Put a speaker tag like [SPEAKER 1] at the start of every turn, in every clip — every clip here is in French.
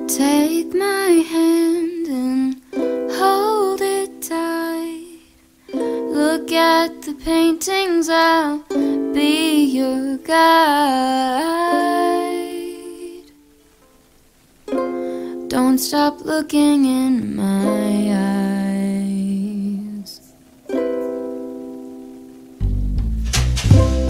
[SPEAKER 1] Take my hand and hold it tight. Look at the paintings, I'll be your guide. Don't stop looking in my eyes.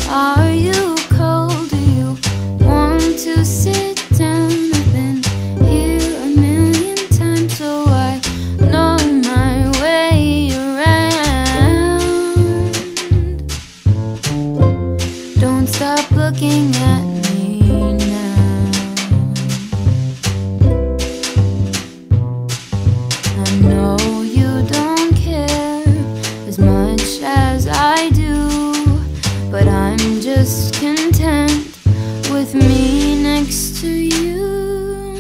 [SPEAKER 1] Are you cold? Do you want to sit down? I've been here a million times, so I know my way around. Don't stop looking at me now. I know you don't care as much as I do, but I'm just content with me next to you.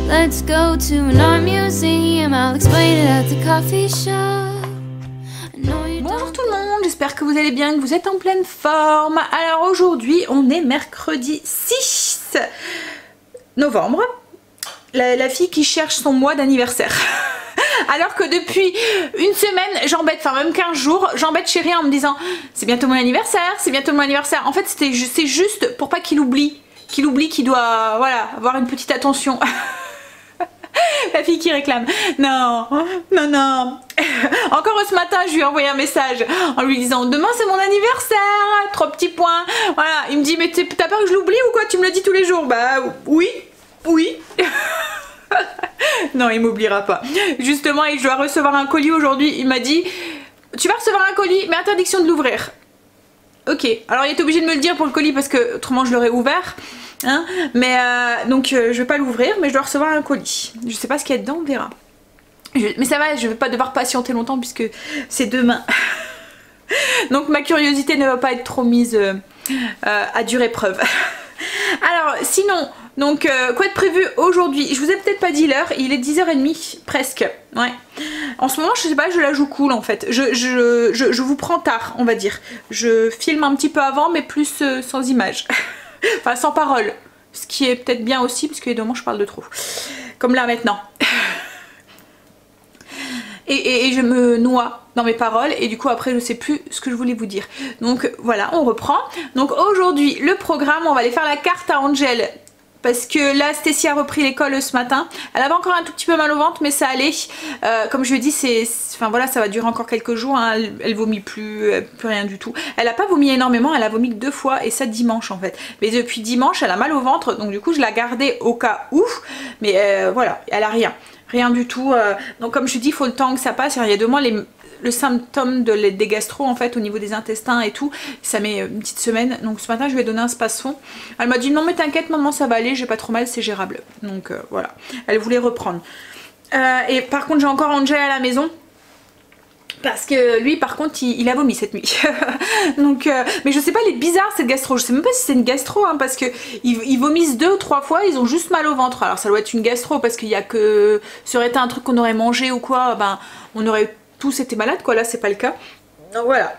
[SPEAKER 1] Let's go to an art museum, I'll explain it at the coffee shop. I know you
[SPEAKER 2] Bonjour
[SPEAKER 1] don't.
[SPEAKER 2] tout le monde, j'espère que vous allez bien, que vous êtes en pleine forme. Alors aujourd'hui, on est mercredi 6 novembre. La fille qui cherche son mois d'anniversaire. Alors que depuis une semaine, j'embête, enfin même 15 jours, j'embête chérie en me disant c'est bientôt mon anniversaire, c'est bientôt mon anniversaire. En fait, c'est juste pour pas qu'il oublie qu'il doit, voilà, avoir une petite attention. La fille qui réclame. Non, non, non. Encore ce matin, je lui ai envoyé un message en lui disant demain c'est mon anniversaire, 3 petits points. Voilà, il me dit mais t'as peur que je l'oublie ou quoi? Tu me le dis tous les jours? Bah oui, oui. Non, il m'oubliera pas. Justement, je dois recevoir un colis aujourd'hui. Il m'a dit tu vas recevoir un colis, mais interdiction de l'ouvrir. Ok, alors il est obligé de me le dire pour le colis parce que autrement je l'aurais ouvert. Hein, mais donc je vais pas l'ouvrir, mais je dois recevoir un colis. Je sais pas ce qu'il y a dedans, on verra. Mais ça va, je vais pas devoir patienter longtemps puisque c'est demain. Donc ma curiosité ne va pas être trop mise à dure épreuve. Alors sinon, donc quoi de prévu aujourd'hui? Je vous ai peut-être pas dit l'heure, il est 10h30 presque. Ouais. En ce moment je sais pas, je la joue cool en fait. Je vous prends tard on va dire. Je filme un petit peu avant mais plus sans image. Enfin sans parole. Ce qui est peut-être bien aussi parce que évidemment je parle de trop. Comme là maintenant. Et je me noie dans mes paroles et du coup après je sais plus ce que je voulais vous dire. Donc voilà, on reprend. Donc aujourd'hui le programme, on va aller faire la carte à Angel parce que là Stacy a repris l'école ce matin. Elle avait encore un tout petit peu mal au ventre mais ça allait. Comme je lui ai dit, enfin voilà, ça va durer encore quelques jours, hein. Elle vomit plus rien du tout. Elle a pas vomi énormément, elle a vomi que 2 fois et ça dimanche en fait. Mais depuis dimanche elle a mal au ventre donc du coup je la gardais au cas où. Mais voilà, elle a rien du tout. Donc comme je dis, il faut le temps que ça passe. Il y a 2 mois le symptôme des gastro en fait au niveau des intestins et tout, ça met une petite semaine. Donc ce matin je lui ai donné un spasfon. Elle m'a dit non mais t'inquiète maman, ça va aller, j'ai pas trop mal, c'est gérable. Donc voilà, elle voulait reprendre. Et par contre j'ai encore Angel à la maison. Parce que lui par contre il a vomi cette nuit. Donc mais je sais pas, elle est bizarre cette gastro. Je sais même pas si c'est une gastro hein, parce que ils vomissent 2 ou 3 fois, ils ont juste mal au ventre. Alors ça doit être une gastro parce qu'il y a que... Ça aurait été un truc qu'on aurait mangé ou quoi, ben on aurait tous été malades quoi, là c'est pas le cas. Donc voilà.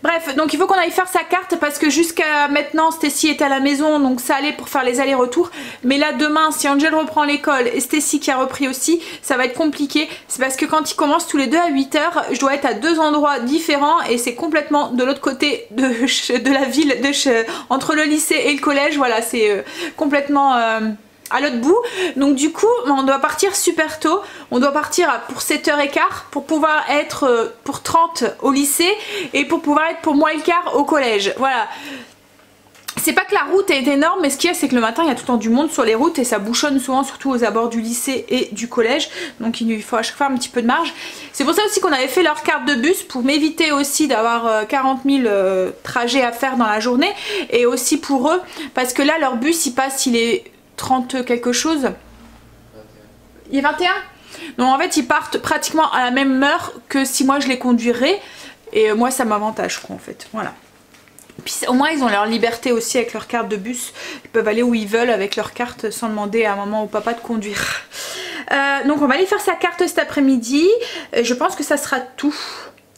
[SPEAKER 2] Bref, donc il faut qu'on aille faire sa carte parce que jusqu'à maintenant Stacy était à la maison donc ça allait pour faire les allers-retours. Mais là demain si Angel reprend l'école et Stacy qui a repris aussi, ça va être compliqué. C'est parce que quand ils commencent tous les deux à 8 h, je dois être à 2 endroits différents et c'est complètement de l'autre côté de la ville, entre le lycée et le collège. Voilà, c'est complètement... à l'autre bout, donc du coup on doit partir super tôt, on doit partir pour 7h15 pour pouvoir être pour 30 au lycée et pour pouvoir être pour moins le quart au collège. Voilà, c'est pas que la route est énorme mais ce qu'il y a c'est que le matin il y a tout le temps du monde sur les routes et ça bouchonne souvent, surtout aux abords du lycée et du collège, donc il faut à chaque fois un petit peu de marge. C'est pour ça aussi qu'on avait fait leur carte de bus pour m'éviter aussi d'avoir 40 000 trajets à faire dans la journée et aussi pour eux parce que là leur bus il passe, il est 30 quelque chose. 21. Il est 21. Donc en fait ils partent pratiquement à la même heure que si moi je les conduirais et moi ça m'avantage quoi en fait. Voilà. Puis au moins ils ont leur liberté aussi avec leur carte de bus. Ils peuvent aller où ils veulent avec leur carte sans demander à maman ou papa de conduire. Donc on va aller faire sa carte cet après-midi. Je pense que ça sera tout.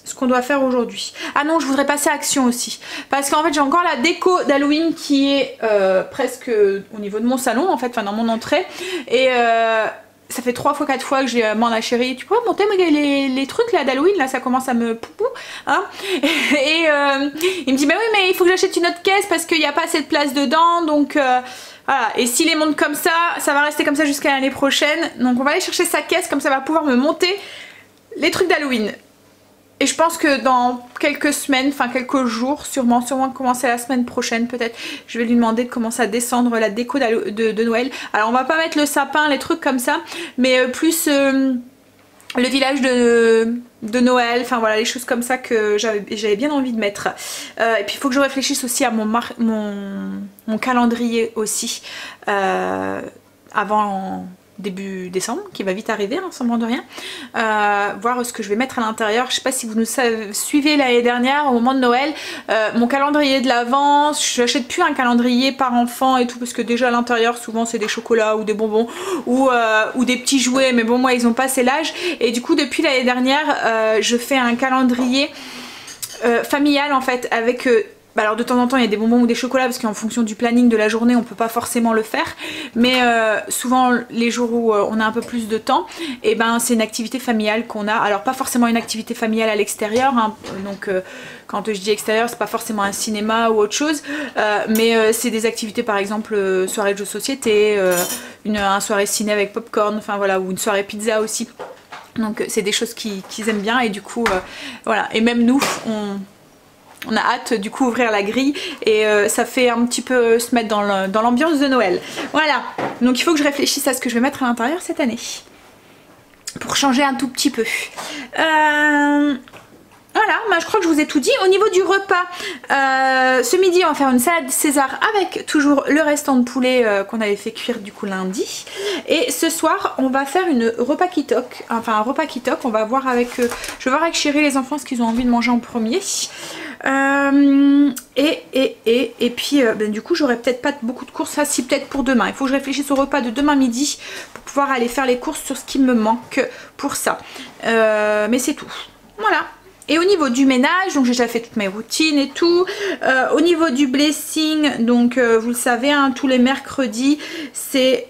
[SPEAKER 2] ce qu'on doit faire aujourd'hui. Ah non, je voudrais passer à action aussi. Parce qu'en fait, j'ai encore la déco d'Halloween qui est presque au niveau de mon salon, en fait, enfin dans mon entrée. Et ça fait 3 fois 4 fois que j'ai demandé à la chérie, tu pourrais monter les trucs là d'Halloween, là ça commence à me poupou. Hein, et il me dit, bah oui, mais il faut que j'achète une autre caisse parce qu'il n'y a pas assez de place dedans. Donc voilà, et s'il les monte comme ça va rester comme ça jusqu'à l'année prochaine. Donc on va aller chercher sa caisse, comme ça va pouvoir me monter les trucs d'Halloween. Et je pense que dans quelques semaines, enfin quelques jours, sûrement commencer la semaine prochaine peut-être, je vais lui demander de commencer à descendre la déco de Noël. Alors on va pas mettre le sapin, les trucs comme ça, mais plus le village de Noël, enfin voilà, les choses comme ça que j'avais bien envie de mettre. Et puis il faut que je réfléchisse aussi à mon calendrier aussi, avant début décembre, qui va vite arriver, hein, semblant de rien. Voir ce que je vais mettre à l'intérieur. Je sais pas si vous nous suivez l'année dernière, au moment de Noël, mon calendrier de l'Avent, je n'achète plus un calendrier par enfant et tout, parce que déjà à l'intérieur, souvent c'est des chocolats ou des bonbons ou des petits jouets, mais bon, moi ils ont passé l'âge. Et du coup, depuis l'année dernière, je fais un calendrier familial en fait, avec... alors de temps en temps il y a des bonbons ou des chocolats parce qu'en fonction du planning de la journée on peut pas forcément le faire, mais souvent les jours où on a un peu plus de temps, et ben c'est une activité familiale qu'on a. Alors pas forcément une activité familiale à l'extérieur, hein, donc quand je dis extérieur c'est pas forcément un cinéma ou autre chose, mais c'est des activités par exemple soirée de jeux de société, un soirée ciné avec popcorn, enfin voilà, ou une soirée pizza aussi. Donc c'est des choses qu'ils aiment bien, et du coup voilà, et même nous on a hâte du coup ouvrir la grille, et ça fait un petit peu se mettre dans l'ambiance de Noël. Voilà, donc il faut que je réfléchisse à ce que je vais mettre à l'intérieur cette année pour changer un tout petit peu. Voilà, bah, je crois que je vous ai tout dit. Au niveau du repas, ce midi on va faire une salade César avec toujours le restant de poulet qu'on avait fait cuire du coup lundi. Et ce soir on va faire un repas Kitok. On va voir avec, je vais voir avec Chérie les enfants ce qu'ils ont envie de manger en premier. Et puis ben, du coup j'aurai peut-être pas beaucoup de courses, ça si peut-être pour demain. Il faut que je réfléchisse au repas de demain midi pour pouvoir aller faire les courses sur ce qui me manque pour ça. Mais c'est tout. Voilà. Et au niveau du ménage, donc j'ai déjà fait toutes mes routines et tout. Au niveau du blessing, donc vous le savez, hein, tous les mercredis, c'est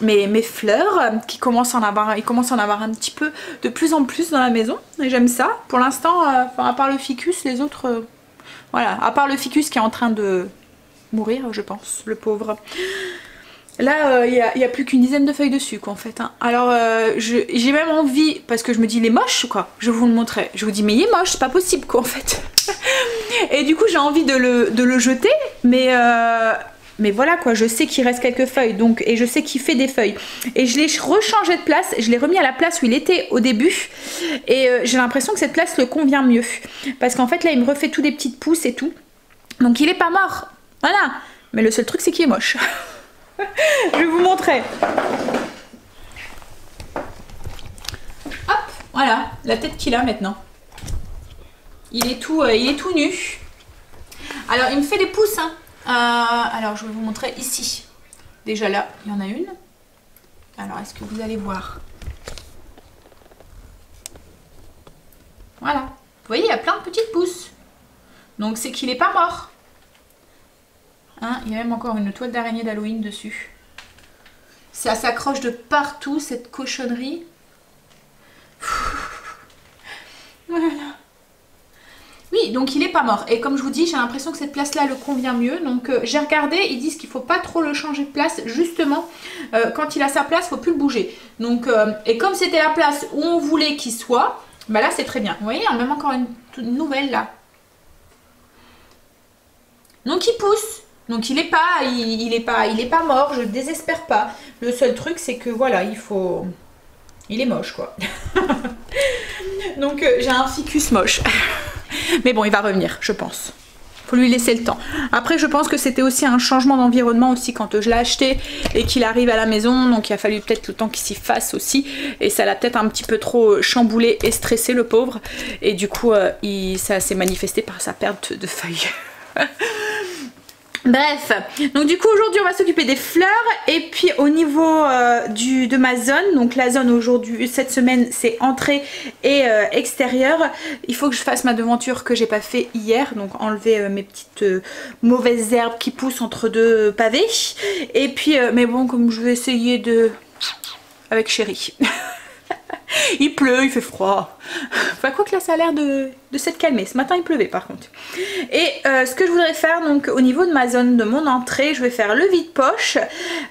[SPEAKER 2] mes fleurs qui commencent à en avoir, il commence à en avoir un petit peu de plus en plus dans la maison. Et j'aime ça. Pour l'instant, à part le ficus, les autres, voilà, à part le ficus qui est en train de mourir, je pense, le pauvre. Là, il y a plus qu'une dizaine de feuilles dessus quoi en fait. Hein. Alors j'ai même envie, parce que je me dis il est moche quoi, je vais vous le montrer. Je vous dis mais il est moche, c'est pas possible quoi en fait. Et du coup j'ai envie de le jeter, mais voilà quoi, je sais qu'il reste quelques feuilles, donc, et je sais qu'il fait des feuilles. Et je l'ai rechangé de place, je l'ai remis à la place où il était au début. Et j'ai l'impression que cette place le convient mieux. Parce qu'en fait là il me refait tous des petites pousses et tout. Donc il est pas mort, voilà. Mais le seul truc c'est qu'il est moche. Je vais vous montrer. Hop, voilà, la tête qu'il a maintenant. Il est tout nu. Alors il me fait des pouces. Hein. Alors je vais vous montrer ici. Déjà là, il y en a une. Alors est-ce que vous allez voir? Voilà. Vous voyez, il y a plein de petites pousses. Donc c'est qu'il n'est pas mort. Hein, il y a même encore une toile d'araignée d'Halloween dessus. Ça s'accroche de partout cette cochonnerie. Voilà. Oui, donc il est pas mort. Et comme je vous dis, j'ai l'impression que cette place-là le convient mieux. Donc j'ai regardé, ils disent qu'il faut pas trop le changer de place. Justement, quand il a sa place, il faut plus le bouger. Donc, et comme c'était la place où on voulait qu'il soit, bah là c'est très bien. Vous voyez, il y a même encore une nouvelle là. Donc il pousse. Donc il est pas mort, je désespère pas. Le seul truc c'est que voilà, il est moche quoi. Donc j'ai un ficus moche. Mais bon, il va revenir, je pense. Faut lui laisser le temps. Après je pense que c'était aussi un changement d'environnement aussi quand je l'ai acheté et qu'il arrive à la maison. Donc il a fallu peut-être le temps qu'il s'y fasse aussi. Et ça l'a peut-être un petit peu trop chamboulé et stressé le pauvre. Et du coup ça s'est manifesté par sa perte de feuilles. Bref, donc du coup aujourd'hui on va s'occuper des fleurs et puis au niveau de ma zone, donc la zone aujourd'hui, cette semaine c'est entrée et extérieure. Il faut que je fasse ma devanture que j'ai pas fait hier, donc enlever mes petites mauvaises herbes qui poussent entre deux pavés. Et puis, mais bon, comme je vais essayer de... avec chéri. Il pleut, il fait froid. Enfin, quoi que là ça a l'air de s'être calmé. Ce matin il pleuvait par contre. Et ce que je voudrais faire donc au niveau de ma zone de mon entrée, je vais faire le vide-poche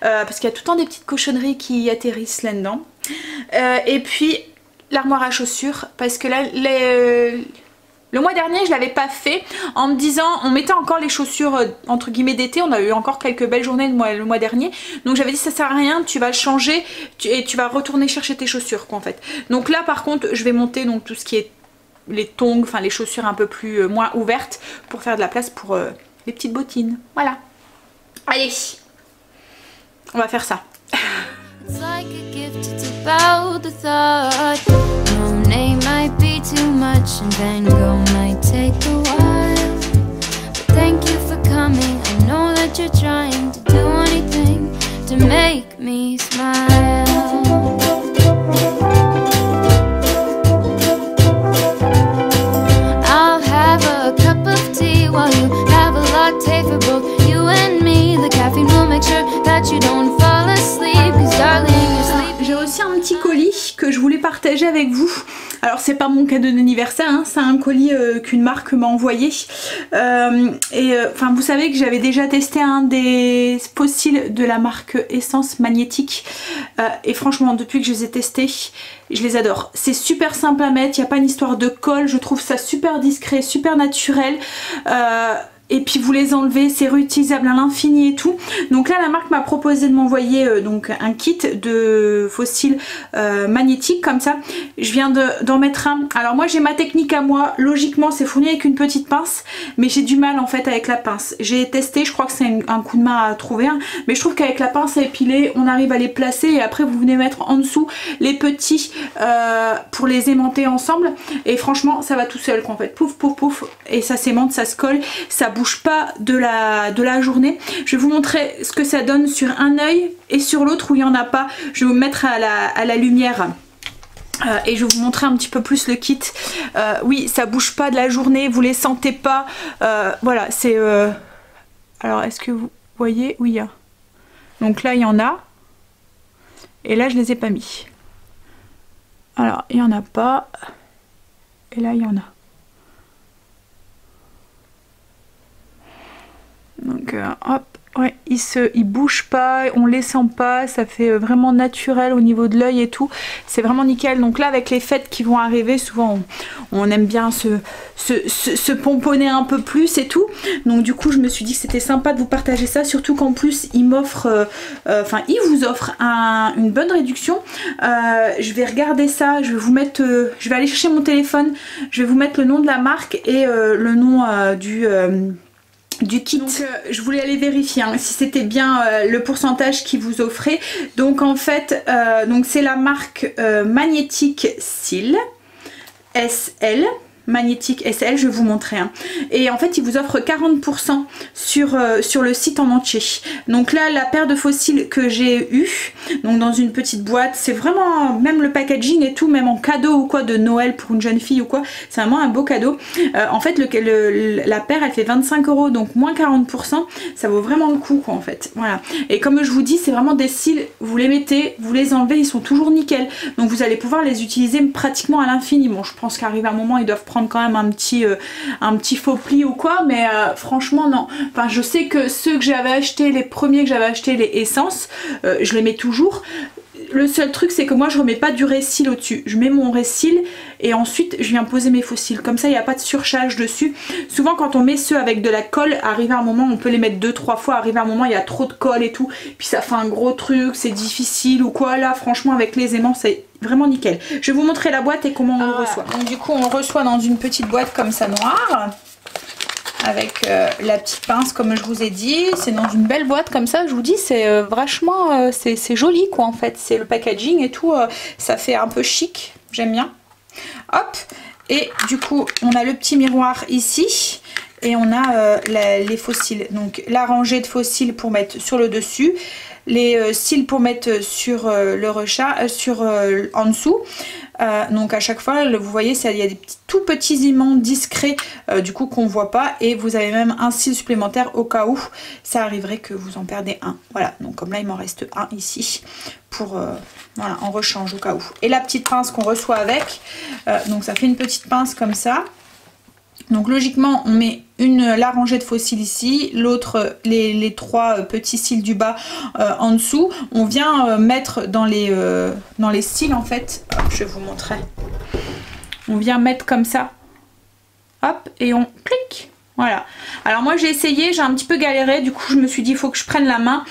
[SPEAKER 2] parce qu'il y a tout le temps des petites cochonneries qui atterrissent là-dedans. Et puis l'armoire à chaussures parce que là le mois dernier je l'avais pas fait en me disant, on mettait encore les chaussures entre guillemets d'été, on a eu encore quelques belles journées le mois dernier, donc j'avais dit ça sert à rien, tu vas le changer et tu vas retourner chercher tes chaussures quoi en fait. Donc là par contre je vais monter donc tout ce qui est les tongs, enfin les chaussures un peu plus moins ouvertes pour faire de la place pour les petites bottines. Voilà. Allez, on va faire ça. It's like a gift, it's about the thought. No name might be too much and Van Gogh might take a while. But thank you for coming. I know that you're trying to do anything to make me smile. I'll have a cup of tea while you have a latte for both you and me. The caffeine will make sure that you don't fall asleep. J'ai aussi un petit colis que je voulais partager avec vous. Alors c'est pas mon cadeau d'anniversaire, hein, c'est un colis qu'une marque m'a envoyé. Enfin vous savez que j'avais déjà testé un des fossiles de la marque Essence Magnétique. Et franchement depuis que je les ai testés, je les adore. C'est super simple à mettre, il n'y a pas une histoire de colle, je trouve ça super discret, super naturel. Et puis vous les enlevez, c'est réutilisable à l'infini et tout. Donc là la marque m'a proposé de m'envoyer donc un kit de fossiles magnétiques comme ça. Je viens d'en mettre un. Alors moi j'ai ma technique à moi, logiquement c'est fourni avec une petite pince, mais j'ai du mal en fait avec la pince. J'ai testé, je crois que c'est un coup de main à trouver, hein, mais je trouve qu'avec la pince à épiler on arrive à les placer et après vous venez mettre en dessous les petits pour les aimanter ensemble et franchement ça va tout seul quoi en fait. Pouf pouf pouf et ça s'aimante, ça se colle, ça bouge pas de la journée. Je vais vous montrer ce que ça donne sur un œil et sur l'autre où il n'y en a pas. Je vais vous mettre à la lumière et je vais vous montrer un petit peu plus le kit. Oui ça bouge pas de la journée, vous les sentez pas. Voilà c'est alors est-ce que vous voyez? Oui donc là il y en a et là je les ai pas mis. Alors il y en a pas et là il y en a. Donc hop, ouais, il bouge pas, on les sent pas, ça fait vraiment naturel au niveau de l'œil et tout, c'est vraiment nickel. Donc là avec les fêtes qui vont arriver, souvent on aime bien se pomponner un peu plus et tout. Donc du coup je me suis dit que c'était sympa de vous partager ça, surtout qu'en plus il m'offre, enfin il vous offre une bonne réduction. Je vais regarder ça, je vais vous mettre, je vais aller chercher mon téléphone, je vais vous mettre le nom de la marque et le nom du kit. Donc je voulais aller vérifier hein, si c'était bien le pourcentage qui vous offrait. Donc en fait donc c'est la marque Magnétique SL Magnétique SL, je vais vous montrer hein. Et en fait il vous offre 40% sur le site en entier. Donc là la paire de fossiles que j'ai eu donc dans une petite boîte, c'est vraiment, même le packaging et tout, même en cadeau ou quoi de Noël pour une jeune fille ou quoi, c'est vraiment un beau cadeau. En fait la paire elle fait 25 €, donc moins 40%, ça vaut vraiment le coup quoi en fait. Voilà. Et comme je vous dis c'est vraiment des cils, vous les mettez, vous les enlevez, ils sont toujours nickel. Donc vous allez pouvoir les utiliser pratiquement à l'infini. Bon je pense qu'arrive un moment ils doivent prendre quand même un petit faux pli ou quoi, mais franchement non. Enfin je sais que ceux que j'avais acheté, les premiers que j'avais acheté, les essences, je les mets toujours. Le seul truc c'est que moi je remets pas du récil au dessus, je mets mon récil et ensuite je viens poser mes fossiles, comme ça il n'y a pas de surcharge dessus. Souvent quand on met ceux avec de la colle, arrivé à un moment on peut les mettre 2-3 fois, arrivé à un moment il y a trop de colle et tout, puis ça fait un gros truc, c'est difficile ou quoi. Là franchement avec les aimants c'est vraiment nickel. Je vais vous montrer la boîte et comment on le reçoit. Donc du coup on le reçoit dans une petite boîte comme ça noire, avec la petite pince comme je vous ai dit. C'est dans une belle boîte comme ça, je vous dis c'est vachement c'est joli quoi en fait, c'est le packaging et tout, ça fait un peu chic, j'aime bien. Hop, et du coup on a le petit miroir ici et on a les faux cils. Donc la rangée de faux cils pour mettre sur le dessus, les cils pour mettre sur le recharge, en dessous. Donc à chaque fois, vous voyez, il y a des tout petits aimants discrets du coup qu'on voit pas, et vous avez même un cil supplémentaire au cas où ça arriverait que vous en perdez un. Voilà, donc comme là il m'en reste un ici pour voilà, en rechange au cas où. Et la petite pince qu'on reçoit avec, donc ça fait une petite pince comme ça. Donc logiquement on met la rangée de faux cils ici, l'autre les trois petits cils du bas en dessous. On vient mettre dans les cils en fait, hop, je vais vous montrer. On vient mettre comme ça, hop, et on clique. Voilà. Alors moi j'ai essayé, j'ai un petit peu galéré, du coup je me suis dit il faut que je prenne la main.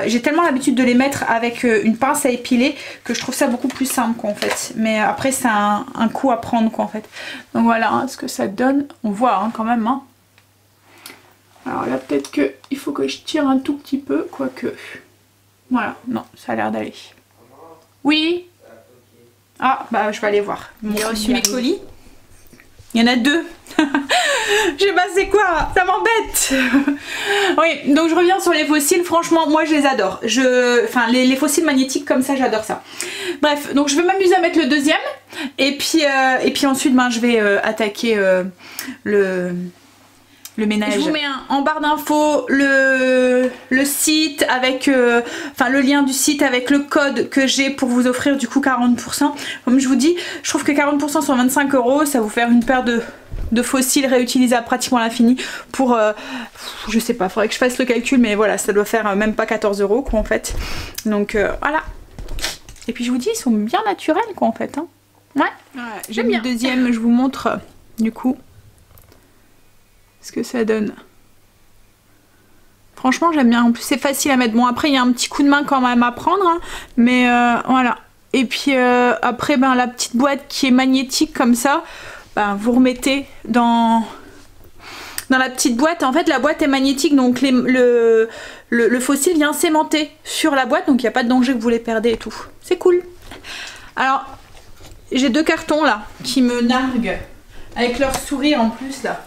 [SPEAKER 2] J'ai tellement l'habitude de les mettre avec une pince à épiler que je trouve ça beaucoup plus simple quoi en fait. Mais après c'est un coup à prendre quoi en fait. Donc voilà hein, ce que ça donne. On voit hein, quand même. Hein. Alors là peut-être qu'il faut que je tire un tout petit peu, quoique. Voilà, non, ça a l'air d'aller. Oui. Ah bah je vais aller voir. J'ai reçu mes colis. Il y en a 2. Je sais pas c'est quoi, ça m'embête. Oui, donc je reviens sur les fossiles. Franchement, moi je les adore. Enfin, les fossiles magnétiques comme ça, j'adore ça. Bref, donc je vais m'amuser à mettre le deuxième. Et puis ensuite, ben, je vais attaquer le ménage. Je vous mets en barre d'infos le site avec enfin le lien du site avec le code que j'ai pour vous offrir du coup 40%. Comme je vous dis, je trouve que 40% sur 25 €, ça vous faire une paire de fossiles réutilisables pratiquement à l'infini pour je sais pas, faudrait que je fasse le calcul, mais voilà, ça doit faire même pas 14 € quoi en fait. Donc voilà. Et puis je vous dis, ils sont bien naturels quoi en fait. Hein. Ouais, j'aime bien. Le deuxième, je vous montre du coup ce que ça donne. Franchement j'aime bien, en plus c'est facile à mettre. Bon après il y a un petit coup de main quand même à prendre hein, mais voilà. Et puis après ben, la petite boîte qui est magnétique comme ça, ben, vous remettez dans la petite boîte. En fait la boîte est magnétique, donc le fossile vient s'aimanter sur la boîte, donc il n'y a pas de danger que vous les perdez et tout. C'est cool. Alors j'ai 2 cartons là qui me narguent avec leur sourire en plus là.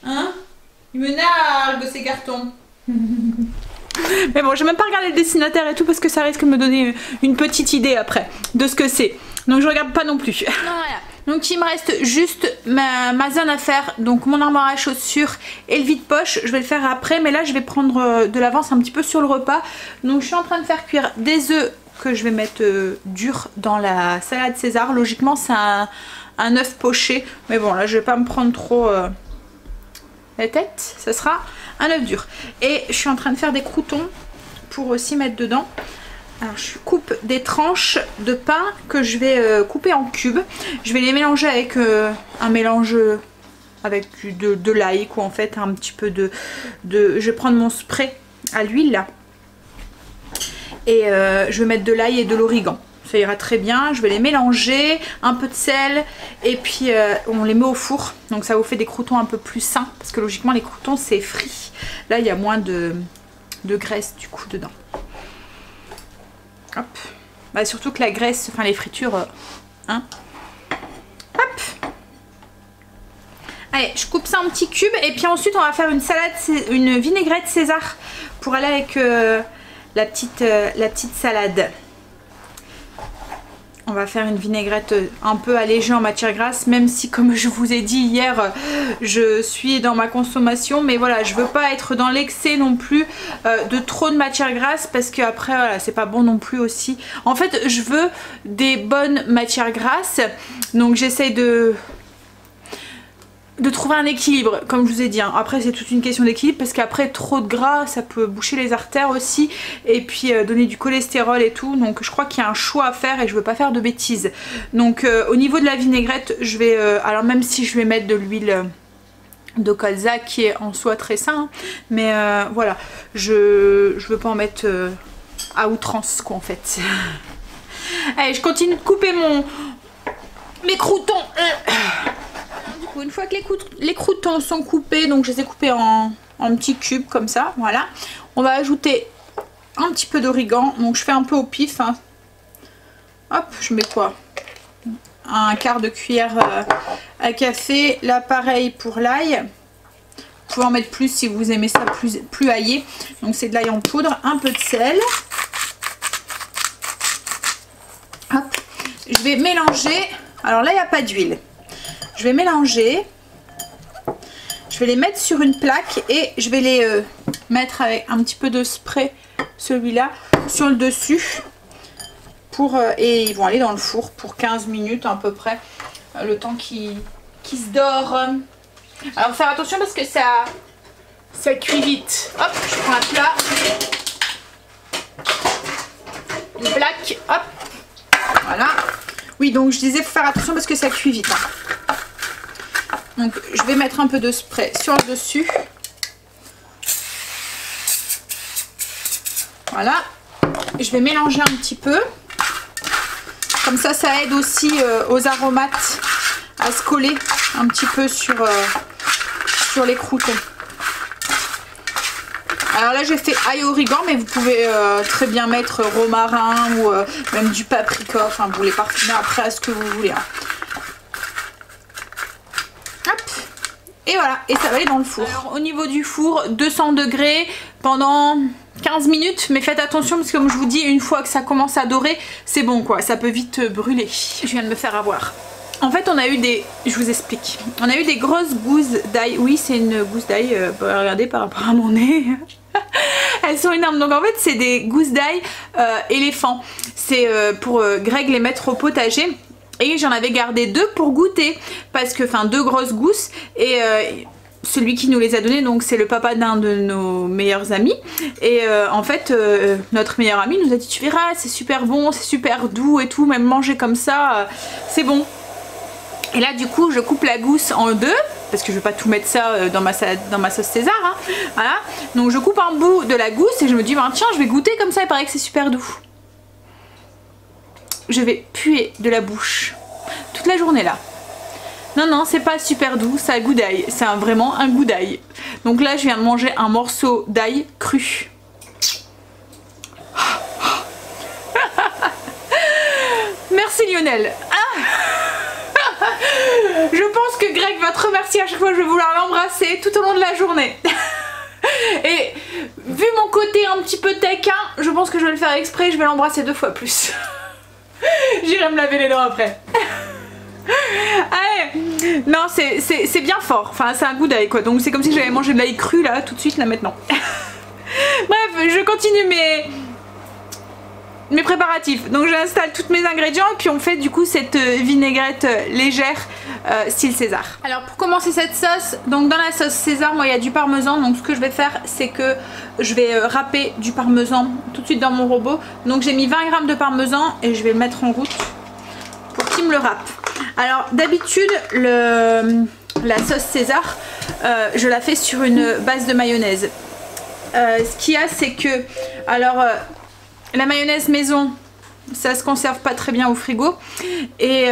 [SPEAKER 2] Hein? Ils me narguent ces cartons. Mais bon, j'ai même pas regardé le destinataire et tout parce que ça risque de me donner une petite idée après de ce que c'est. Donc je regarde pas non plus. Voilà. Donc il me reste juste ma zone à faire, donc mon armoire à chaussures et le vide-poche. Je vais le faire après, mais là je vais prendre de l'avance un petit peu sur le repas. Donc je suis en train de faire cuire des œufs que je vais mettre durs dans la salade César. Logiquement c'est un œuf poché, mais bon là je vais pas me prendre trop la tête, ça sera un œuf dur. Et je suis en train de faire des croûtons pour aussi mettre dedans. Alors je coupe des tranches de pain que je vais couper en cubes. Je vais les mélanger avec un mélange avec de l'ail quoi en fait, un petit peu de je vais prendre mon spray à l'huile là. Et je vais mettre de l'ail et de l'origan. Ça ira très bien, je vais les mélanger, un peu de sel et puis on les met au four. Donc ça vous fait des croûtons un peu plus sains parce que logiquement les croûtons c'est frit. Là il y a moins de graisse du coup dedans. Hop. Bah, surtout que la graisse, enfin les fritures, hein. Hop. Allez, je coupe ça en petits cubes et puis ensuite on va faire une salade, une vinaigrette César pour aller avec la petite salade. On va faire une vinaigrette un peu allégée en matière grasse, même si comme je vous ai dit hier, je suis dans ma consommation, mais voilà, je veux pas être dans l'excès non plus de trop de matière grasse parce que après voilà, c'est pas bon non plus aussi. En fait, je veux des bonnes matières grasses, donc j'essaye de trouver un équilibre, comme je vous ai dit. Hein. Après c'est toute une question d'équilibre parce qu'après trop de gras ça peut boucher les artères aussi et puis donner du cholestérol et tout, donc je crois qu'il y a un choix à faire et je veux pas faire de bêtises. Donc au niveau de la vinaigrette je vais, alors même si je vais mettre de l'huile de colza qui est en soi très sain, hein, mais voilà, je veux pas en mettre à outrance quoi en fait. Allez, je continue de couper mes croûtons. Une fois que les croûtons sont coupés, donc je les ai coupés en petits cubes comme ça, voilà. On va ajouter un petit peu d'origan, donc je fais un peu au pif. Hein. Hop, je mets quoi? un quart de cuillère à café. Là pareil pour l'ail. Vous pouvez en mettre plus si vous aimez ça plus aillé. Donc c'est de l'ail en poudre, un peu de sel. Hop. Je vais mélanger. Alors là il n'y a pas d'huile. Je vais mélanger. Je vais les mettre sur une plaque et je vais les mettre avec un petit peu de spray, celui-là, sur le dessus. Et ils vont aller dans le four pour 15 minutes à peu près, le temps qu'ils se dorent. Alors faire attention parce que ça cuit vite. Hop, je prends un plat, une plaque, hop, voilà. Oui, donc je disais faut faire attention parce que ça cuit vite. Hein. Donc je vais mettre un peu de spray sur le dessus. Voilà. Je vais mélanger un petit peu. Comme ça, ça aide aussi aux aromates à se coller un petit peu sur les croûtons. Alors là, j'ai fait ail origan, mais vous pouvez très bien mettre romarin ou même du paprika. Enfin, vous les parfumez après à ce que vous voulez. Hein. Hop. Et voilà, et ça va aller dans le four. Alors, au niveau du four, 200 degrés pendant 15 minutes, mais faites attention parce que comme je vous dis, une fois que ça commence à dorer, c'est bon quoi, ça peut vite brûler. Je viens de me faire avoir. En fait on a eu des, je vous explique, on a eu des grosses gousses d'ail. Oui c'est une gousse d'ail, regardez par rapport à mon nez. Elles sont énormes. Donc en fait c'est des gousses d'ail éléphant. C'est pour Greg les mettre au potager. Et j'en avais gardé 2 pour goûter. Parce que, enfin 2 grosses gousses. Et celui qui nous les a donné, donc c'est le papa d'un de nos meilleurs amis. Et en fait notre meilleur ami nous a dit tu verras c'est super bon, c'est super doux et tout, même manger comme ça c'est bon. Et là du coup je coupe la gousse en 2 parce que je vais pas tout mettre ça dans ma sauce César hein. Voilà, donc je coupe un bout de la gousse et je me dis bah, tiens je vais goûter comme ça, il paraît que c'est super doux. Je vais puer de la bouche toute la journée là. Non non c'est pas super doux, ça a goût d'ail, c'est vraiment un goût d'ail. Donc là je viens de manger un morceau d'ail cru. Merci Lionel. Ah je pense que Greg va te remercier à chaque fois, je vais vouloir l'embrasser tout au long de la journée. Et vu mon côté un petit peu taquin, je pense que je vais le faire exprès, je vais l'embrasser 2 fois plus. J'irai me laver les dents après. Allez. Non c'est bien fort, enfin c'est un goût d'ail quoi, donc c'est comme si j'avais mangé de l'ail cru là tout de suite là maintenant. Bref je continue mes préparatifs, donc j'installe tous mes ingrédients et puis on fait du coup cette vinaigrette légère style César. Alors pour commencer cette sauce, donc dans la sauce César moi il y a du parmesan, donc ce que je vais faire c'est que je vais râper du parmesan tout de suite dans mon robot. Donc j'ai mis 20 g de parmesan et je vais le mettre en route pour qu'il me le râpe. Alors d'habitude la sauce César je la fais sur une base de mayonnaise. Ce qu'il y a c'est que alors la mayonnaise maison ça se conserve pas très bien au frigo et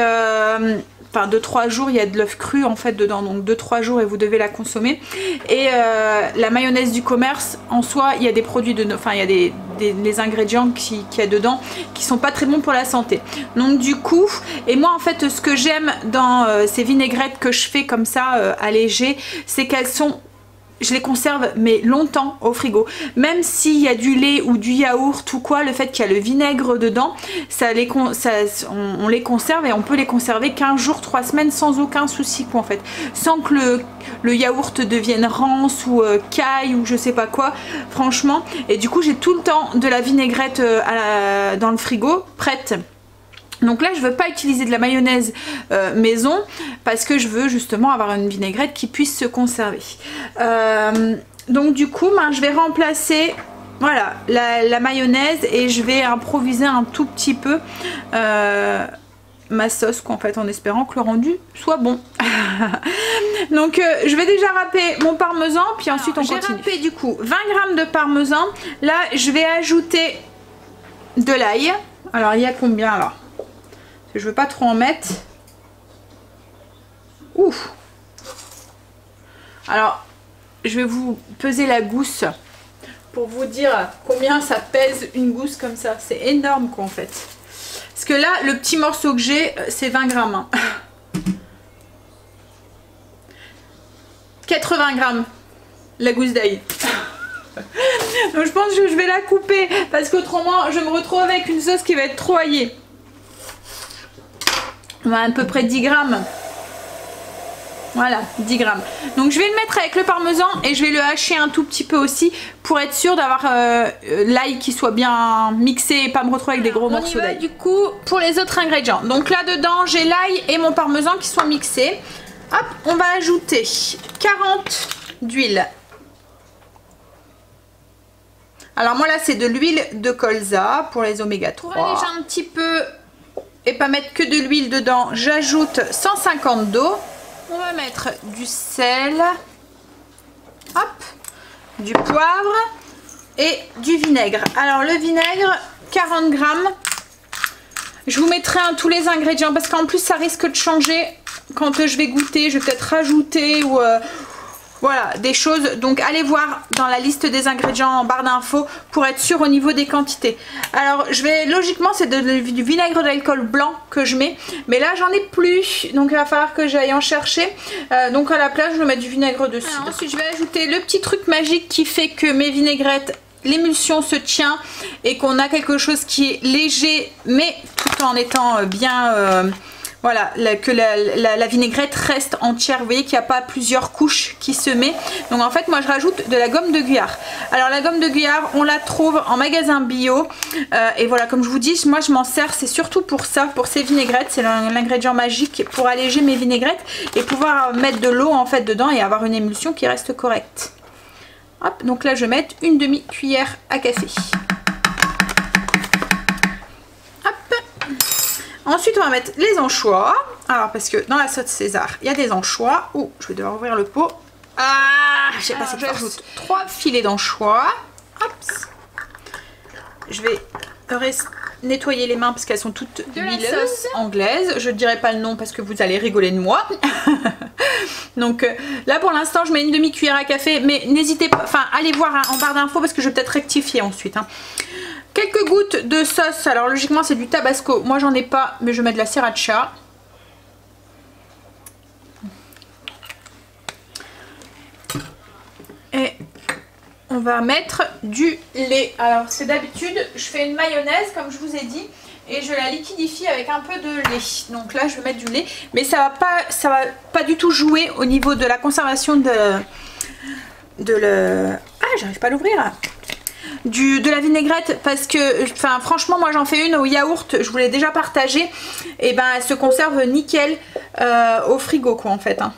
[SPEAKER 2] enfin 2-3 jours, il y a de l'œuf cru en fait dedans, donc 2-3 jours et vous devez la consommer. Et la mayonnaise du commerce en soi il y a des produits enfin il y a des ingrédients qu'il y a dedans qui sont pas très bons pour la santé. Donc du coup, et moi en fait ce que j'aime dans ces vinaigrettes que je fais comme ça allégées, c'est qu'elles sont, je les conserve mais longtemps au frigo. Même s'il y a du lait ou du yaourt ou quoi, le fait qu'il y a le vinaigre dedans, on les conserve et on peut les conserver 15 jours, 3 semaines sans aucun souci quoi en fait. Sans que le yaourt devienne rance ou caille ou je sais pas quoi, franchement. Et du coup j'ai tout le temps de la vinaigrette dans le frigo prête. Donc là je veux pas utiliser de la mayonnaise maison parce que je veux justement avoir une vinaigrette qui puisse se conserver. Donc du coup je vais remplacer voilà la mayonnaise et je vais improviser un tout petit peu ma sauce en fait en espérant que le rendu soit bon. Donc je vais déjà râper mon parmesan puis ensuite on continue. J'ai râpé du coup 20 g de parmesan. Là je vais ajouter de l'ail. Alors il y a combien là? Je veux pas trop en mettre. Ouf. Alors, je vais vous peser la gousse pour vous dire combien ça pèse une gousse comme ça. C'est énorme quoi en fait. Parce que là, le petit morceau que j'ai, c'est 20 grammes. Hein. 80 grammes, la gousse d'ail. Donc je pense que je vais la couper parce qu'autrement je me retrouve avec une sauce qui va être trop aillée. On va à peu près 10 grammes. Voilà, 10 grammes. Donc je vais le mettre avec le parmesan et je vais le hacher un tout petit peu aussi pour être sûr d'avoir l'ail qui soit bien mixé et pas me retrouver avec des gros morceaux d'ail. Du coup, pour les autres ingrédients. Donc là dedans, j'ai l'ail et mon parmesan qui sont mixés. Hop, on va ajouter 40 d'huile. Alors moi là c'est de l'huile de colza pour les oméga 3. Pour alléger un petit peu et pas mettre que de l'huile dedans, j'ajoute 150 d'eau. On va mettre du sel, hop, du poivre et du vinaigre. Alors le vinaigre, 40 grammes. Je vous mettrai tous les ingrédients parce qu'en plus ça risque de changer quand je vais goûter. Je vais peut-être rajouter ou... voilà, des choses, donc allez voir dans la liste des ingrédients en barre d'infos pour être sûr au niveau des quantités. Alors logiquement c'est du vinaigre d'alcool blanc que je mets, mais là j'en ai plus, donc il va falloir que j'aille en chercher. Donc à la place je vais mettre du vinaigre de cidre. Ensuite je vais ajouter le petit truc magique qui fait que mes vinaigrettes, l'émulsion se tient et qu'on a quelque chose qui est léger mais tout en étant bien... voilà, que la vinaigrette reste entière. Vous voyez qu'il n'y a pas plusieurs couches qui se met. Donc en fait moi je rajoute de la gomme de Guyard. Alors la gomme de Guyard on la trouve en magasin bio. Et voilà, comme je vous dis, moi je m'en sers, c'est surtout pour ça, pour ces vinaigrettes. C'est l'ingrédient magique pour alléger mes vinaigrettes et pouvoir mettre de l'eau en fait dedans et avoir une émulsion qui reste correcte. Hop, donc là je vais mettre une demi-cuillère à café. Ensuite on va mettre les anchois. Alors parce que dans la sauce César il y a des anchois. Oh, je vais devoir ouvrir le pot. Ah, j'ai pas cette force. J'ajoute 3 filets d'anchois. Hop. Je vais nettoyer les mains parce qu'elles sont toutes huileuses, anglaises. Je ne dirai pas le nom parce que vous allez rigoler de moi. Donc là pour l'instant je mets une demi-cuillère à café. Mais n'hésitez pas, enfin allez voir hein, en barre d'infos parce que je vais peut-être rectifier ensuite. Hein. Quelques gouttes de sauce, alors logiquement c'est du tabasco, moi j'en ai pas mais je mets de la sriracha. Et on va mettre du lait. Alors c'est d'habitude je fais une mayonnaise comme je vous ai dit et je la liquidifie avec un peu de lait. Donc là je vais mettre du lait mais ça va pas du tout jouer au niveau de la conservation de le... Ah, j'arrive pas à l'ouvrir. De la vinaigrette parce que enfin franchement moi j'en fais une au yaourt, je vous l'ai déjà partagé et ben elle se conserve nickel au frigo quoi en fait hein.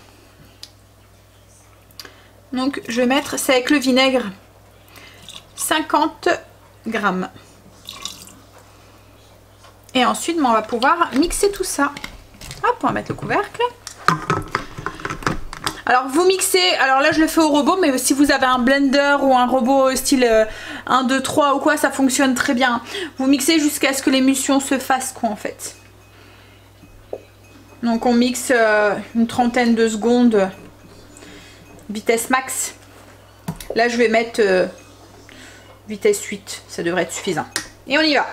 [SPEAKER 2] Donc je vais mettre, c'est avec le vinaigre, 50 grammes et ensuite on va pouvoir mixer tout ça. Hop, on va mettre le couvercle. Alors vous mixez, alors là je le fais au robot mais si vous avez un blender ou un robot style 1, 2, 3 ou quoi ça fonctionne très bien. Vous mixez jusqu'à ce que l'émulsion se fasse quoi en fait. Donc on mixe une trentaine de secondes, vitesse max. Là je vais mettre vitesse 8, ça devrait être suffisant. Et on y va.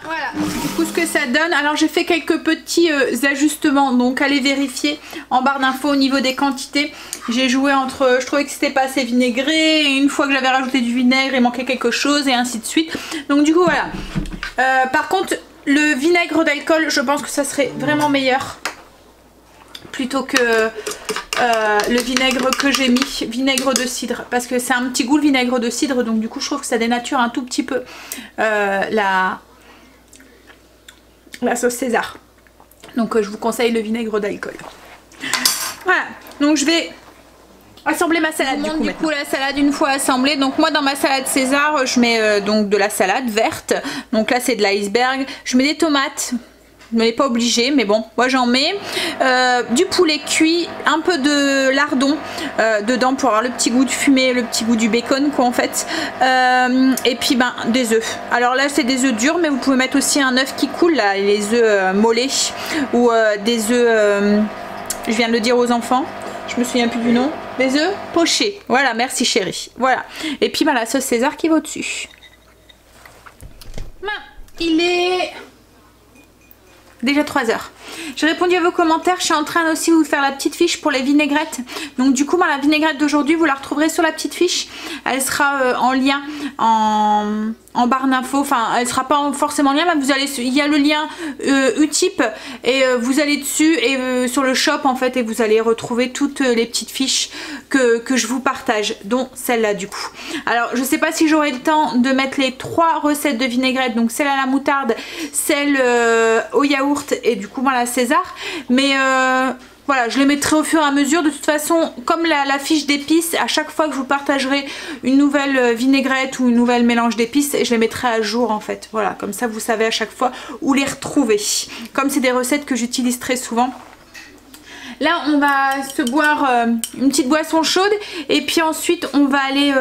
[SPEAKER 2] Voilà, du coup ce que ça donne, alors j'ai fait quelques petits ajustements, donc allez vérifier en barre d'infos au niveau des quantités. J'ai joué entre, je trouvais que c'était pas assez vinaigré, et une fois que j'avais rajouté du vinaigre il manquait quelque chose et ainsi de suite. Donc du coup voilà, par contre le vinaigre d'alcool je pense que ça serait vraiment meilleur plutôt que le vinaigre que j'ai mis, vinaigre de cidre, parce que c'est un petit goût le vinaigre de cidre, donc du coup je trouve que ça dénature un tout petit peu la sauce César. Donc je vous conseille le vinaigre d'alcool. Voilà, donc je vais assembler ma salade. Du coup la salade une fois assemblée, donc moi dans ma salade César je mets donc de la salade verte, donc là c'est de l'iceberg, je mets des tomates. Je ne l'ai pas obligé mais bon moi j'en mets du poulet cuit, un peu de lardon dedans pour avoir le petit goût de fumée, le petit goût du bacon quoi en fait, et puis ben des œufs. Alors là c'est des œufs durs mais vous pouvez mettre aussi un œuf qui coule là, les œufs mollets ou des œufs je viens de le dire aux enfants, je me souviens plus du nom, des œufs pochés. Voilà, merci chérie. Voilà, et puis ben la sauce César qui va au dessus. Il est Déjà 3 heures. J'ai répondu à vos commentaires. Je suis en train aussi de vous faire la petite fiche pour les vinaigrettes. Donc du coup, la vinaigrette d'aujourd'hui, vous la retrouverez sur la petite fiche. Elle sera en lien en barre d'infos. Enfin, elle sera pas forcément en lien, mais vous allez, il y a le lien Utip et vous allez dessus et sur le shop en fait et vous allez retrouver toutes les petites fiches que je vous partage, dont celle-là du coup. Alors, je sais pas si j'aurai le temps de mettre les 3 recettes de vinaigrette, donc celle à la moutarde, celle au yaourt et du coup la César, mais voilà, je les mettrai au fur et à mesure. De toute façon, comme la fiche d'épices, à chaque fois que je vous partagerai une nouvelle vinaigrette ou une nouvelle mélange d'épices, je les mettrai à jour en fait. Voilà, comme ça vous savez à chaque fois où les retrouver. Comme c'est des recettes que j'utilise très souvent. Là, on va se boire une petite boisson chaude et puis ensuite on va aller...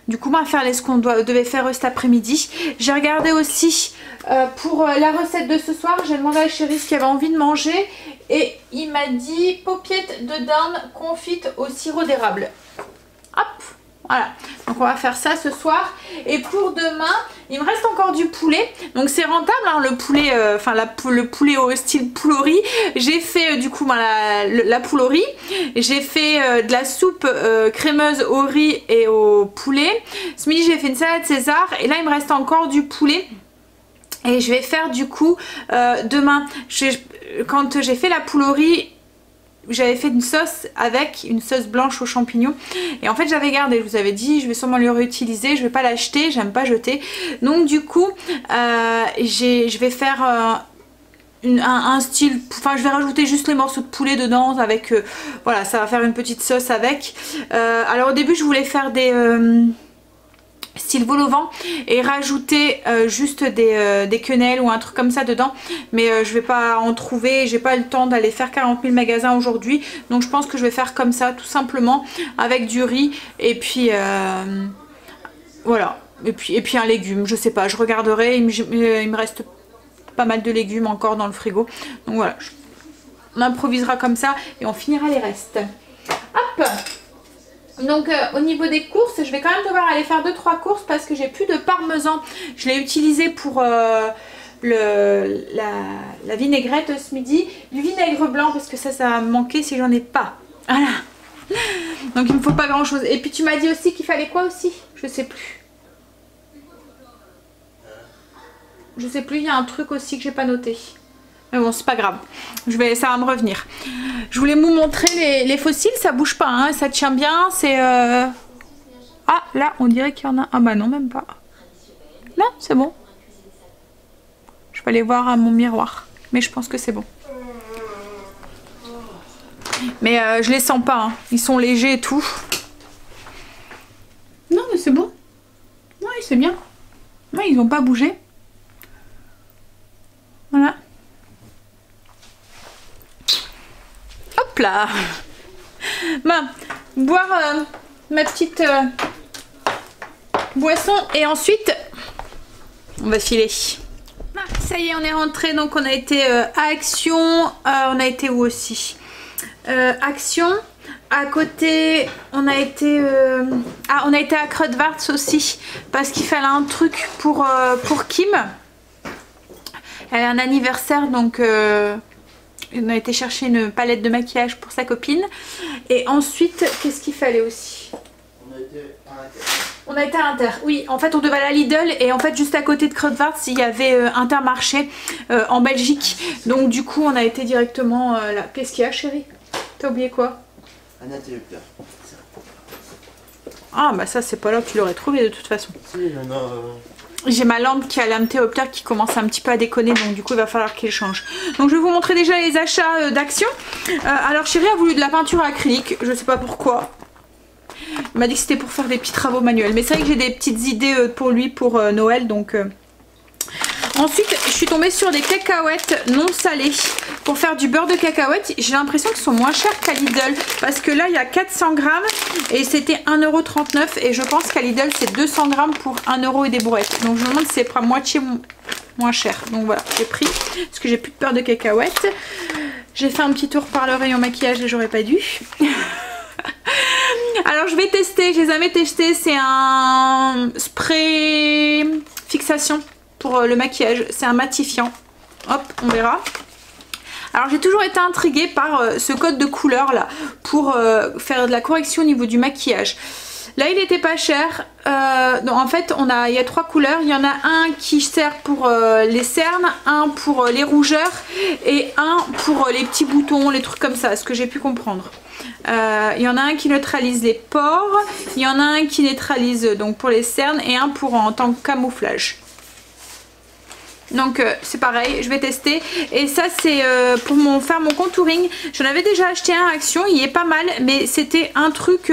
[SPEAKER 2] du coup, on va faire ce qu'on devait faire cet après-midi. J'ai regardé aussi pour la recette de ce soir. J'ai demandé à Chéri ce qu'il avait envie de manger. Et il m'a dit paupiètes de dinde confites au sirop d'érable. Hop, voilà. Donc on va faire ça ce soir. Et pour demain, il me reste encore du poulet. Donc c'est rentable, hein, le poulet, le poulet au style poule au riz. J'ai fait du coup la poule au riz. J'ai fait de la soupe crémeuse au riz et au poulet. Ce midi j'ai fait une salade César. Et là il me reste encore du poulet. Et je vais faire du coup demain, quand j'ai fait la poule au riz, j'avais fait une sauce avec une sauce blanche aux champignons. Et en fait j'avais gardé, je vous avais dit, je vais sûrement le réutiliser, je vais pas l'acheter, j'aime pas jeter. Donc du coup, je vais faire... un style, enfin je vais rajouter juste les morceaux de poulet dedans avec, voilà, ça va faire une petite sauce avec. Alors au début je voulais faire des... style vol au vent et rajouter juste des quenelles ou un truc comme ça dedans, mais je vais pas en trouver, j'ai pas le temps d'aller faire 40 000 magasins aujourd'hui, donc je pense que je vais faire comme ça tout simplement avec du riz et puis voilà, et puis un légume, je sais pas, je regarderai, il me reste pas mal de légumes encore dans le frigo, donc voilà, on improvisera comme ça et on finira les restes. Hop. Donc au niveau des courses, je vais quand même devoir aller faire 2-3 courses parce que j'ai plus de parmesan. Je l'ai utilisé pour la vinaigrette ce midi. Du vinaigre blanc parce que ça va me manquer si j'en ai pas. Voilà. Donc il me faut pas grand chose. Et puis tu m'as dit aussi qu'il fallait quoi aussi? Je sais plus. Je sais plus, il y a un truc aussi que j'ai pas noté. Mais bon, c'est pas grave, ça va me revenir. Je voulais vous montrer les fossiles, ça bouge pas, hein, ça tient bien, c'est... Ah, là, on dirait qu'il y en a... Ah bah non, même pas. Là, c'est bon. Je vais aller voir à mon miroir, mais je pense que c'est bon. Mais je les sens pas, hein. Ils sont légers et tout. Non, mais c'est bon. Oui, c'est bien. Ouais, ils n'ont pas bougé. Voilà. Hop là. Ben, boire ma petite boisson et ensuite on va filer. Ah, ça y est, on est rentré, donc on a été à Action, on a été où aussi Action, à côté on a été on a été à Kruidvat aussi parce qu'il fallait un truc pour Kim. Elle a un anniversaire, donc on a été chercher une palette de maquillage pour sa copine. Et ensuite, qu'est-ce qu'il fallait aussi? On a été à Inter. Oui, en fait on devait aller à Lidl et en fait juste à côté de Kruidvat il y avait Intermarché en Belgique. Donc du coup on a été directement là. Qu'est-ce qu'il y a, chérie? T'as oublié quoi?
[SPEAKER 3] Un interrupteur.
[SPEAKER 2] Ah bah ça c'est pas là que tu l'aurais trouvé de toute façon. Si, j'ai ma lampe qui a l'interrupteur qui commence un petit peu à déconner, donc du coup il va falloir qu'il change. Donc je vais vous montrer déjà les achats d'Action. Alors Chéri a voulu de la peinture acrylique, je sais pas pourquoi. Il m'a dit que c'était pour faire des petits travaux manuels, mais c'est vrai que j'ai des petites idées pour lui pour Noël, donc... Ensuite, je suis tombée sur des cacahuètes non salées pour faire du beurre de cacahuète. J'ai l'impression qu'ils sont moins chers qu'à Lidl parce que là, il y a 400 grammes et c'était 1,39 € et je pense qu'à Lidl, c'est 200 grammes pour 1 € et des brouettes. Donc, je me demande si c'est pas moitié moins cher. Donc, voilà, j'ai pris parce que j'ai plus de beurre de cacahuète. J'ai fait un petit tour par le rayon maquillage et j'aurais pas dû. Alors, je vais tester. Je les ai jamais testés. C'est un spray fixation pour le maquillage, c'est un matifiant. hop, on verra. Alors j'ai toujours été intriguée par ce code de couleur là pour faire de la correction au niveau du maquillage. Là il était pas cher. Donc, en fait il y a 3 couleurs. Il y en a un qui sert pour les cernes, un pour les rougeurs et un pour les petits boutons, les trucs comme ça, ce que j'ai pu comprendre. Il y en a un qui neutralise les pores, il y en a un qui neutralise donc pour les cernes et un pour en tant que camouflage. Donc c'est pareil, je vais tester. Et ça c'est pour faire mon contouring. J'en avais déjà acheté un à Action, il est pas mal, mais c'était un truc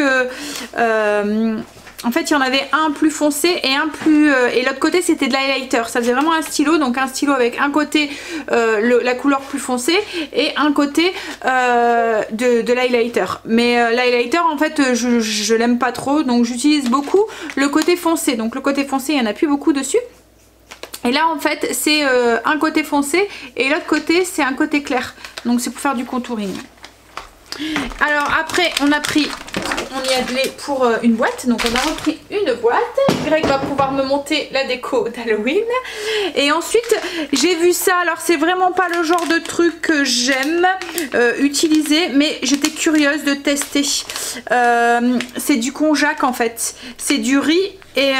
[SPEAKER 2] en fait il y en avait un plus foncé et un plus et l'autre côté c'était de l'highlighter. Ça faisait vraiment un stylo, donc un stylo avec un côté la couleur plus foncée et un côté de l'highlighter. Mais l'highlighter en fait je l'aime pas trop, donc j'utilise beaucoup le côté foncé. Donc le côté foncé il n'y en a plus beaucoup dessus. Et là en fait c'est un côté foncé et l'autre côté c'est un côté clair. Donc c'est pour faire du contouring. Alors après on y a de pour une boîte. Donc on a repris une boîte. Greg va pouvoir me monter la déco d'Halloween. Et ensuite j'ai vu ça. Alors c'est vraiment pas le genre de truc que j'aime utiliser, mais j'étais curieuse de tester. C'est du konjac en fait. C'est du riz et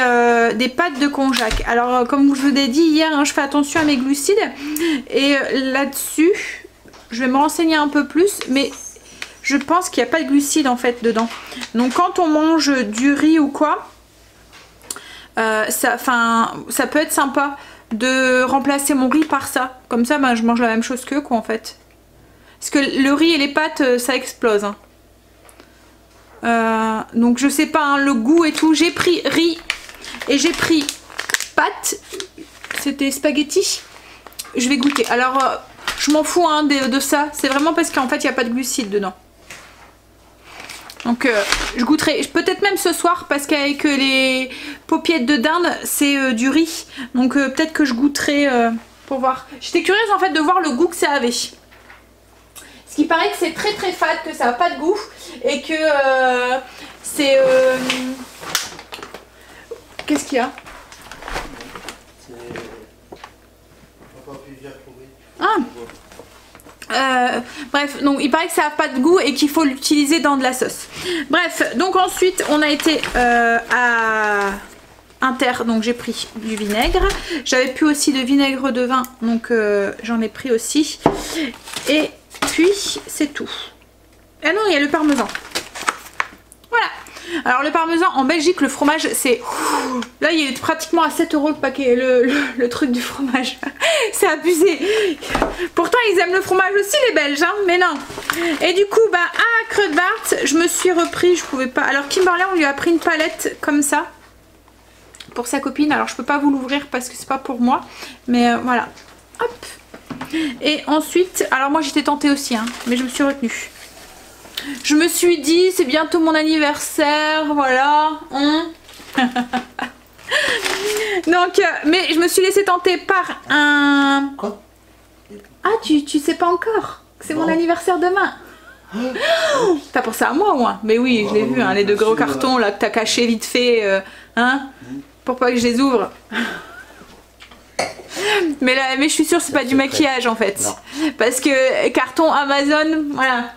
[SPEAKER 2] des pâtes de konjac. Alors comme je vous ai dit hier, hein, je fais attention à mes glucides. Et là-dessus, je vais me renseigner un peu plus. Mais je pense qu'il n'y a pas de glucides en fait dedans. Donc quand on mange du riz ou quoi, ça peut être sympa de remplacer mon riz par ça. Comme ça je mange la même chose qu'eux quoi en fait. Parce que le riz et les pâtes ça explose. Hein. Donc je sais pas hein, le goût et tout. J'ai pris riz et j'ai pris pâtes. C'était spaghetti. Je vais goûter. Alors je m'en fous hein, de ça. C'est vraiment parce qu'en fait il n'y a pas de glucides dedans. Donc je goûterai peut-être même ce soir parce qu'avec les paupiettes de dinde c'est du riz. Donc peut-être que je goûterai pour voir. J'étais curieuse en fait de voir le goût que ça avait. Ce qui paraît que c'est très très fade, que ça n'a pas de goût et que c'est... Qu'est-ce qu'il y a? Bref, donc il paraît que ça n'a pas de goût et qu'il faut l'utiliser dans de la sauce. Bref, donc ensuite on a été à Inter, donc j'ai pris du vinaigre. J'avais plus aussi de vinaigre de vin, donc j'en ai pris aussi. Et puis c'est tout. Ah non, il y a le parmesan. Voilà. Alors le parmesan en Belgique, le fromage c'est... Là il est pratiquement à 7 € le paquet, le truc du fromage. C'est abusé. Pourtant ils aiment le fromage aussi les Belges, hein, mais non. Et du coup à Kruidvat, je me suis repris, je pouvais pas... Alors Kimberley on lui a pris une palette comme ça. Pour sa copine, alors je peux pas vous l'ouvrir parce que c'est pas pour moi. Mais voilà. Hop. Et ensuite, alors moi j'étais tentée aussi, hein, mais je me suis retenue. Je me suis dit, c'est bientôt mon anniversaire, voilà. Donc, mais je me suis laissée tenter par un...
[SPEAKER 3] Quoi?
[SPEAKER 2] Ah, tu sais pas encore que c'est mon anniversaire demain. Oh, t'as pensé à moi, moi? Mais oui, je l'ai vu, hein, les 2 gros cartons là que t'as cachés vite fait, hein, pour pas que je les ouvre. Mais là, mais je suis sûre que c'est pas du maquillage en fait. Non. Parce que carton Amazon, voilà.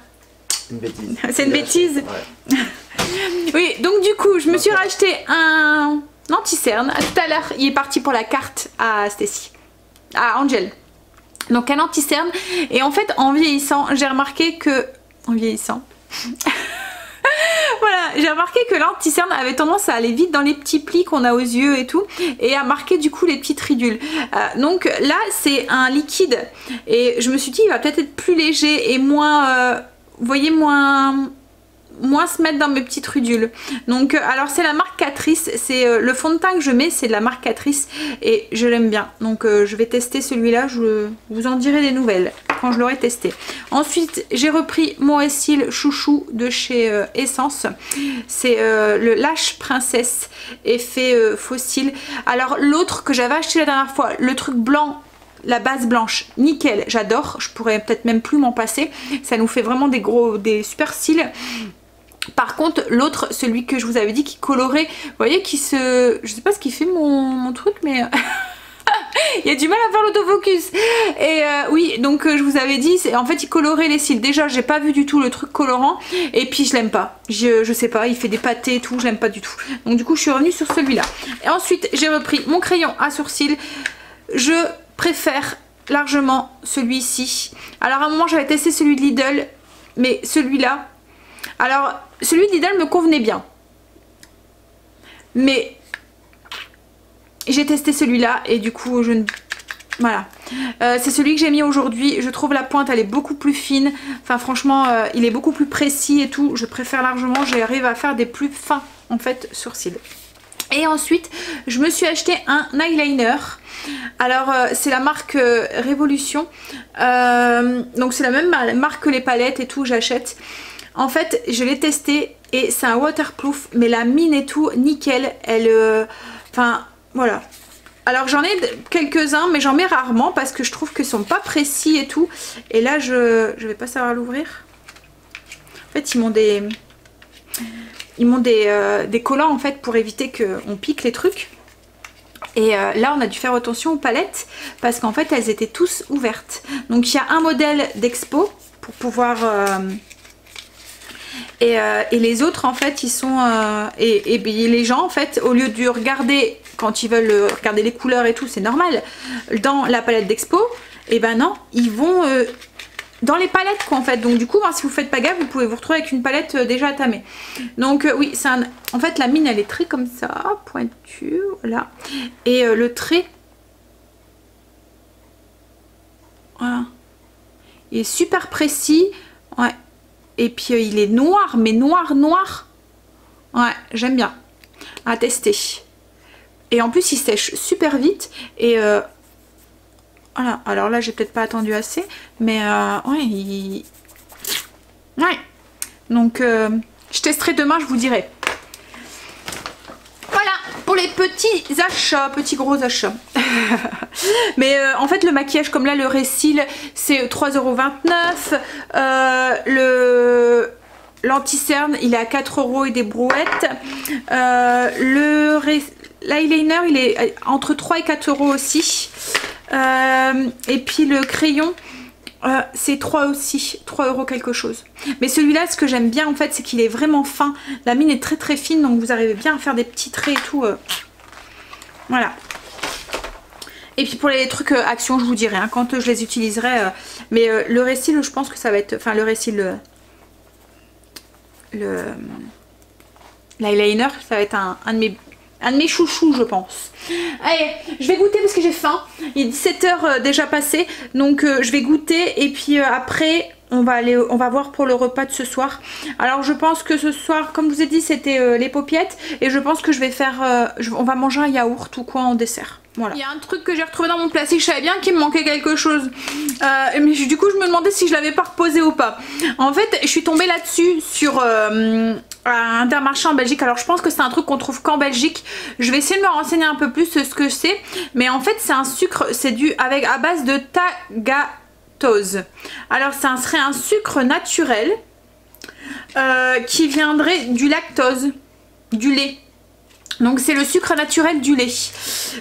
[SPEAKER 3] Une bêtise.
[SPEAKER 2] C'est une bêtise.
[SPEAKER 3] Ouais.
[SPEAKER 2] Oui, donc du coup, je me suis racheté un anti-cerne. Tout à l'heure, il est parti pour la carte à Stacy, à Angel. Donc un anti-cerne. Et en fait, en vieillissant, j'ai remarqué que... En vieillissant... Voilà, j'ai remarqué que l'anti-cerne avait tendance à aller vite dans les petits plis qu'on a aux yeux et tout, et à marquer du coup les petites ridules. Donc là c'est un liquide et je me suis dit il va peut-être être plus léger et moins, vous voyez, moins se mettre dans mes petites ridules. Donc alors c'est la marque Catrice, c'est le fond de teint que je mets, c'est de la marque Catrice et je l'aime bien. Donc je vais tester celui-là, je vous en dirai des nouvelles quand je l'aurai testé. Ensuite j'ai repris mon Essil chouchou de chez Essence. C'est le Lash Princesse effet fossile. Alors l'autre que j'avais acheté la dernière fois, le truc blanc, la base blanche, nickel, j'adore. Je pourrais peut-être même plus m'en passer. Ça nous fait vraiment des super cils. Par contre l'autre, celui que je vous avais dit qui colorait, vous voyez, qui se... Je sais pas ce qui fait mon truc mais... Il y a du mal à faire l'autofocus. Et oui, donc je vous avais dit, en fait il colorait les cils. Déjà j'ai pas vu du tout le truc colorant. Et puis je l'aime pas. Je sais pas, il fait des pâtés et tout, je l'aime pas du tout. Donc du coup je suis revenue sur celui-là. Et ensuite j'ai repris mon crayon à sourcils. Je préfère largement celui-ci. Alors à un moment j'avais testé celui de Lidl. Mais celui-là, alors celui de Lidl me convenait bien. Mais j'ai testé celui-là et du coup je ne... Voilà. C'est celui que j'ai mis aujourd'hui. Je trouve la pointe elle est beaucoup plus fine. Enfin franchement il est beaucoup plus précis et tout. Je préfère largement. J'arrive à faire des plus fins en fait sourcils. Et ensuite je me suis acheté un eyeliner. Alors c'est la marque Révolution. Donc c'est la même marque que les palettes et tout j'achète. En fait je l'ai testé et c'est un waterproof. Mais la mine et tout nickel. Elle... Enfin voilà. Alors j'en ai quelques-uns mais j'en mets rarement parce que je trouve qu'ils sont pas précis et tout. Et là je vais pas savoir l'ouvrir. En fait ils m'ont des collants en fait pour éviter qu'on pique les trucs. Et là on a dû faire attention aux palettes parce qu'en fait elles étaient tous ouvertes. Donc il y a un modèle d'expo pour pouvoir... Et les autres en fait ils sont... et les gens en fait au lieu de regarder quand ils veulent regarder les couleurs et tout, c'est normal, dans la palette d'expo, et ben non, ils vont dans les palettes quoi en fait. Donc du coup si vous faites pas gaffe vous pouvez vous retrouver avec une palette déjà tamée. Donc oui c'est un... En fait la mine elle est très comme ça, pointue, voilà. Et le trait, voilà, il est super précis, ouais. Et puis il est noir, mais noir. Ouais, j'aime bien. À tester. Et en plus il sèche super vite. Et voilà. Alors là j'ai peut-être pas attendu assez. Mais ouais, ouais. Donc je testerai demain, je vous dirai. Voilà pour les petits achats, petits gros achats. Mais en fait le maquillage comme là le Récil c'est 3,29 €. L'anti-cerne il est à 4 € et des brouettes. L'eyeliner il est entre 3 et 4 € aussi. Et puis le crayon c'est 3 aussi, 3 € quelque chose. Mais celui-là ce que j'aime bien en fait c'est qu'il est vraiment fin. La mine est très très fine donc vous arrivez bien à faire des petits traits et tout. Voilà. Et puis pour les trucs action je vous dirai hein, quand je les utiliserai. Mais le Récil je pense que ça va être... Enfin le Récil... l'eyeliner ça va être un de mes chouchous je pense. Allez je vais goûter parce que j'ai faim. Il est 17 h déjà passé. Donc je vais goûter et puis après on va voir pour le repas de ce soir. Alors je pense que ce soir comme je vous ai dit c'était les paupiettes. Et je pense que je vais faire... on va manger un yaourt ou quoi en dessert. Voilà. Il y a un truc que j'ai retrouvé dans mon plastique, je savais bien qu'il me manquait quelque chose. Mais du coup je me demandais si je l'avais pas reposé ou pas. En fait je suis tombée là-dessus sur Intermarché en Belgique. Alors je pense que c'est un truc qu'on trouve qu'en Belgique. Je vais essayer de me renseigner un peu plus ce que c'est. Mais en fait c'est un sucre, c'est à base de tagatose. Alors ça serait un sucre naturel qui viendrait du lactose, du lait. Donc c'est le sucre naturel du lait.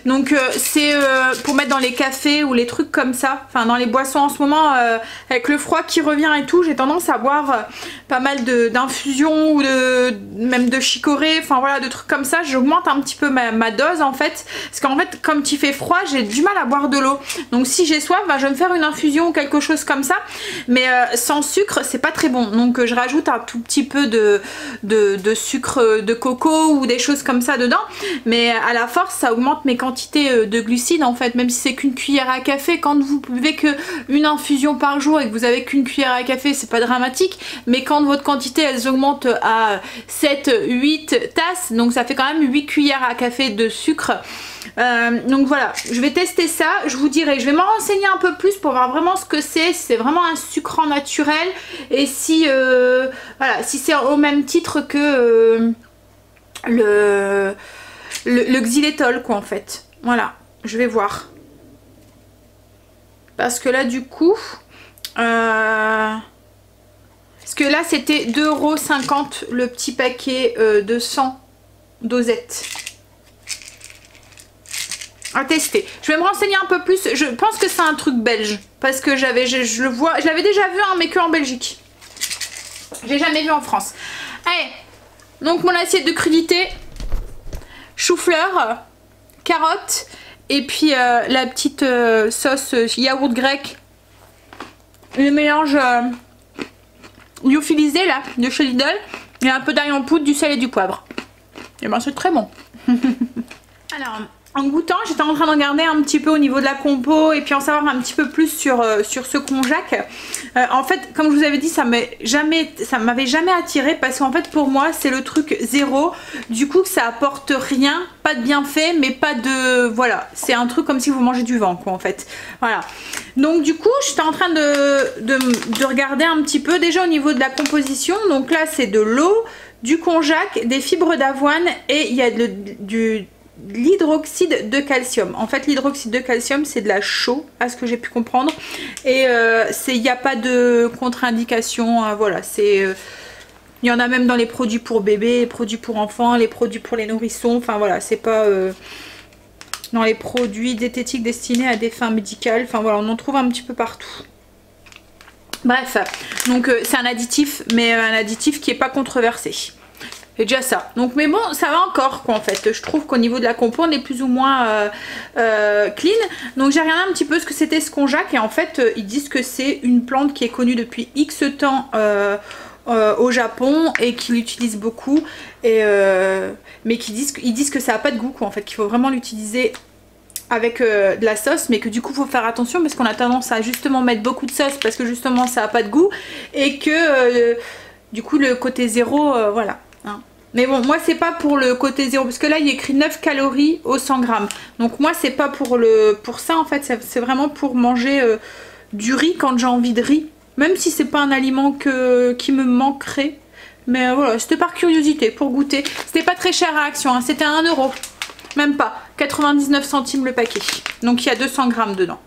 [SPEAKER 2] Donc c'est pour mettre dans les cafés ou les trucs comme ça. Enfin dans les boissons en ce moment avec le froid qui revient et tout. J'ai tendance à boire pas mal d'infusions ou même de chicorée. Enfin voilà de trucs comme ça. J'augmente un petit peu ma dose en fait. Parce qu'en fait comme il fait froid j'ai du mal à boire de l'eau. Donc si j'ai soif je vais me faire une infusion ou quelque chose comme ça. Mais sans sucre c'est pas très bon. Donc je rajoute un tout petit peu de sucre de coco ou des choses comme ça dedans, mais à la force ça augmente mes quantités de glucides en fait, même si c'est qu'une cuillère à café. Quand vous buvez qu'une infusion par jour et que vous avez qu'une cuillère à café c'est pas dramatique, mais quand votre quantité elle augmente à 7-8 tasses, donc ça fait quand même 8 cuillères à café de sucre. Donc voilà, je vais tester ça, je vous dirai, je vais m'en renseigner un peu plus pour voir vraiment ce que c'est, si c'est vraiment un sucrant naturel et si voilà, si c'est au même titre que le xylitol quoi en fait. Voilà, je vais voir. Parce que là du coup parce que là c'était 2,50 € le petit paquet de 100 dosettes. à tester. Je vais me renseigner un peu plus. Je pense que c'est un truc belge. Parce que je le vois. Je l'avais déjà vu, hein, mais que en Belgique. J'ai jamais vu en France. Allez. Donc mon assiette de crudité. Chou-fleur. Carottes. Et puis la petite sauce yaourt grec. Le mélange lyophilisé là, de chez Lidl. Et un peu d'ail en poudre, du sel et du poivre. Et ben c'est très bon. Alors, en goûtant, j'étais en train de regarder un petit peu au niveau de la compo et puis en savoir un petit peu plus sur ce konjac. En fait, comme je vous avais dit, ça m'avait jamais attiré parce qu'en fait pour moi c'est le truc zéro. Du coup ça apporte rien, pas de bienfait, mais pas de... Voilà, c'est un truc comme si vous mangez du vent quoi en fait. Voilà. Donc du coup j'étais en train de regarder un petit peu déjà au niveau de la composition. Donc là c'est de l'eau, du konjac, des fibres d'avoine et il y a de l'hydroxyde de calcium. En fait l'hydroxyde de calcium c'est de la chaux à ce que j'ai pu comprendre et il n'y a pas de contre-indication, voilà, c'est il y en a même dans les produits pour bébés, les produits pour enfants, les produits pour les nourrissons, enfin voilà, c'est pas dans les produits diététiques destinés à des fins médicales, enfin voilà, on en trouve un petit peu partout. Bref, donc c'est un additif, mais un additif qui est pas controversé. C'est déjà ça. Donc mais bon, ça va encore quoi en fait. Je trouve qu'au niveau de la compo, on est plus ou moins clean. Donc j'ai regardé un petit peu ce que c'était ce konjac et en fait ils disent que c'est une plante qui est connue depuis X temps au Japon et qu'ils l'utilisent beaucoup. Et, mais ils disent que ça n'a pas de goût quoi en fait, qu'il faut vraiment l'utiliser avec de la sauce, mais que du coup faut faire attention parce qu'on a tendance à justement mettre beaucoup de sauce parce que justement ça n'a pas de goût et que du coup le côté zéro, voilà. Hein. Mais bon, moi c'est pas pour le côté zéro parce que là il y a écrit 9 calories au 100 grammes. Donc moi c'est pas pour ça en fait, c'est vraiment pour manger du riz quand j'ai envie de riz. Même si c'est pas un aliment qui me manquerait. Mais voilà, c'était par curiosité, pour goûter. C'était pas très cher à Action, hein, c'était à 1 €. Même pas, 99 centimes le paquet. Donc il y a 200 grammes dedans.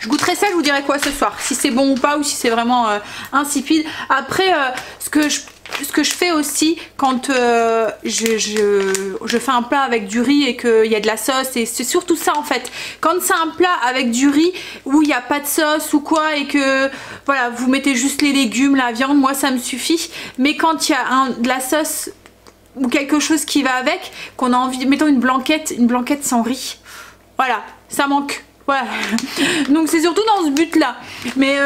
[SPEAKER 2] Je goûterai ça, je vous dirai quoi ce soir. Si c'est bon ou pas, ou si c'est vraiment insipide. Après, ce que je fais aussi quand je fais un plat avec du riz et qu'il y a de la sauce, et c'est surtout ça en fait. Quand c'est un plat avec du riz où il n'y a pas de sauce ou quoi et que voilà, vous mettez juste les légumes, la viande, moi ça me suffit. Mais quand il y a de la sauce ou quelque chose qui va avec, qu'on a envie, mettons une blanquette sans riz, voilà, ça manque. Voilà. Donc c'est surtout dans ce but là. Mais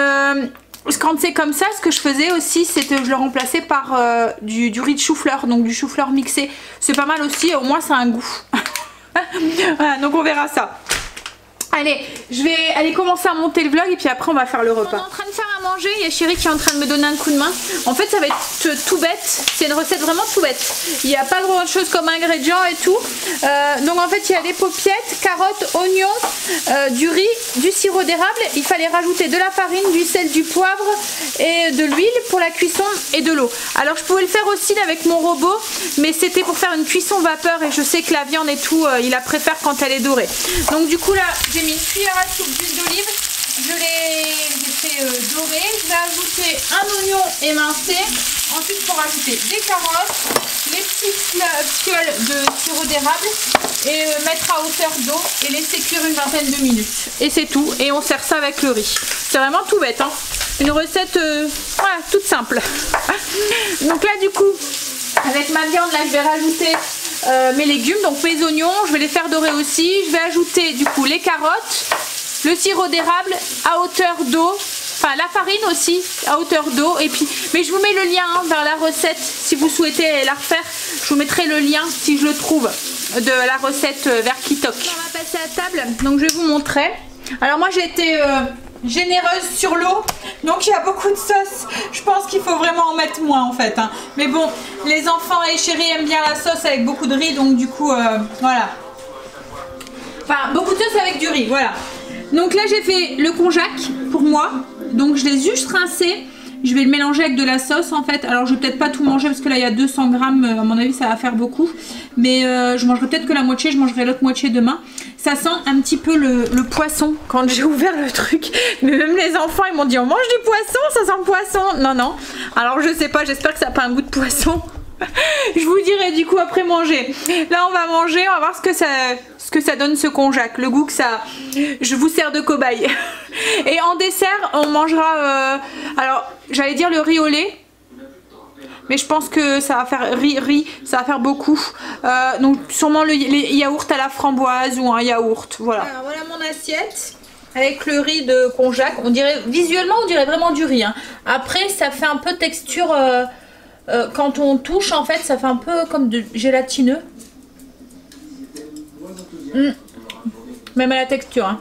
[SPEAKER 2] quand c'est comme ça, ce que je faisais aussi, c'était que je le remplaçais par du riz de chou-fleur, donc du chou-fleur mixé. C'est pas mal aussi, au moins ça a un goût. Voilà, donc on verra ça. Allez, je vais aller commencer à monter le vlog et puis après on va faire le repas. On est en train de faire à manger, il y a Chérie qui est en train de me donner un coup de main. En fait ça va être tout bête, c'est une recette vraiment tout bête. Il n'y a pas grand chose comme ingrédients et tout. Donc en fait il y a des paupiettes, carottes, oignons, du riz, du sirop d'érable. Il fallait rajouter de la farine, du sel, du poivre et de l'huile pour la cuisson et de l'eau. Alors je pouvais le faire aussi avec mon robot, mais c'était pour faire une cuisson vapeur et je sais que la viande et tout, il la préfère quand elle est dorée. Donc du coup là, j'ai mis une cuillère à soupe d'huile d'olive, je l'ai fait dorer, je vais ajouter un oignon émincé, ensuite il faut rajouter des carottes, les petites fioles de sirop d'érable et mettre à hauteur d'eau et laisser cuire une vingtaine de minutes. Et c'est tout, et on sert ça avec le riz. C'est vraiment tout bête, hein. Une recette voilà, toute simple. Donc là du coup, avec ma viande là je vais rajouter mes légumes, donc mes oignons, je vais les faire dorer aussi. Je vais ajouter du coup les carottes, le sirop d'érable à hauteur d'eau, enfin la farine aussi à hauteur d'eau. Et puis, mais je vous mets le lien vers la recette si vous souhaitez la refaire. Je vous mettrai le lien si je le trouve de la recette vers Kitok. On va passer à table, donc je vais vous montrer. Alors moi j'ai été généreuse sur l'eau, donc il y a beaucoup de sauce. Je pense qu'il faut vraiment en mettre moins en fait, hein. Mais bon, les enfants et Chérie aiment bien la sauce avec beaucoup de riz, donc du coup voilà, enfin beaucoup de sauce avec du riz, voilà. Donc là j'ai fait le konjac pour moi, donc je les ai juste rincés. Je vais le mélanger avec de la sauce en fait. Alors je vais peut-être pas tout manger parce que là il y a 200 grammes, à mon avis ça va faire beaucoup. Mais je mangerai peut-être que la moitié, je mangerai l'autre moitié demain. Ça sent un petit peu le poisson quand j'ai ouvert le truc. Mais même les enfants ils m'ont dit on mange du poisson, ça sent le poisson. Non non, alors je sais pas, j'espère que ça n'a pas un goût de poisson. Je vous dirai du coup après manger. Là on va manger, on va voir ce que ça donne ce konjac, le goût que ça... Je vous sers de cobaye. Et en dessert on mangera, alors j'allais dire le riz au lait, mais je pense que ça va faire riz, ça va faire beaucoup. Donc sûrement les yaourts à la framboise ou un yaourt, voilà. Alors voilà mon assiette avec le riz de konjac. On dirait, visuellement on dirait vraiment du riz, hein. Après ça fait un peu texture... quand on touche en fait ça fait un peu comme de gélatineux. Même à la texture, hein.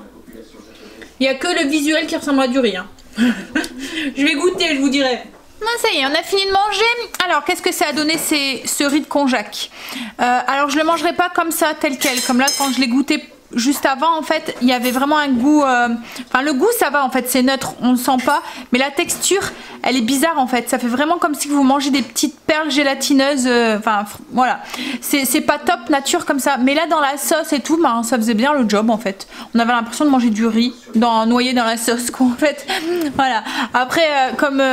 [SPEAKER 2] Il n'y a que le visuel qui ressemble à du riz, hein. Je vais goûter, je vous dirai. Non, ça y est, on a fini de manger. Alors qu'est-ce que ça a donné ce riz de konjac? Alors je le mangerai pas comme ça tel quel, comme là quand je l'ai goûté juste avant en fait il y avait vraiment un goût, enfin le goût ça va en fait, c'est neutre, on ne sent pas, mais la texture elle est bizarre en fait, ça fait vraiment comme si vous mangez des petites perles gélatineuses, enfin voilà, c'est pas top nature comme ça, mais là dans la sauce et tout, ben, ça faisait bien le job en fait, on avait l'impression de manger du riz noyé dans la sauce quoi en fait, voilà. Après comme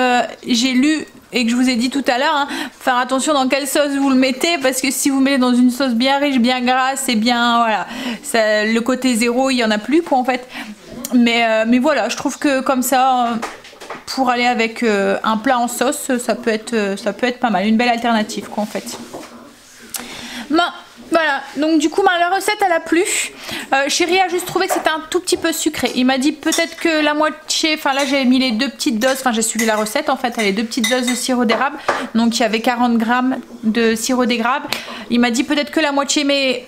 [SPEAKER 2] j'ai lu et que je vous ai dit tout à l'heure, hein, faire attention dans quelle sauce vous le mettez, parce que si vous mettez dans une sauce bien riche, bien grasse et bien voilà, ça, le côté zéro il y en a plus quoi en fait, mais voilà, je trouve que comme ça pour aller avec un plat en sauce ça peut être pas mal, une belle alternative quoi en fait. Bon, voilà, donc du coup la recette elle a plu. Chéri a juste trouvé que c'était un tout petit peu sucré. Il m'a dit peut-être que la moitié, enfin là j'ai mis les 2 petites doses, enfin j'ai suivi la recette en fait, elle a les 2 petites doses de sirop d'érable. Donc il y avait 40 grammes de sirop d'érable. Il m'a dit peut-être que la moitié, mais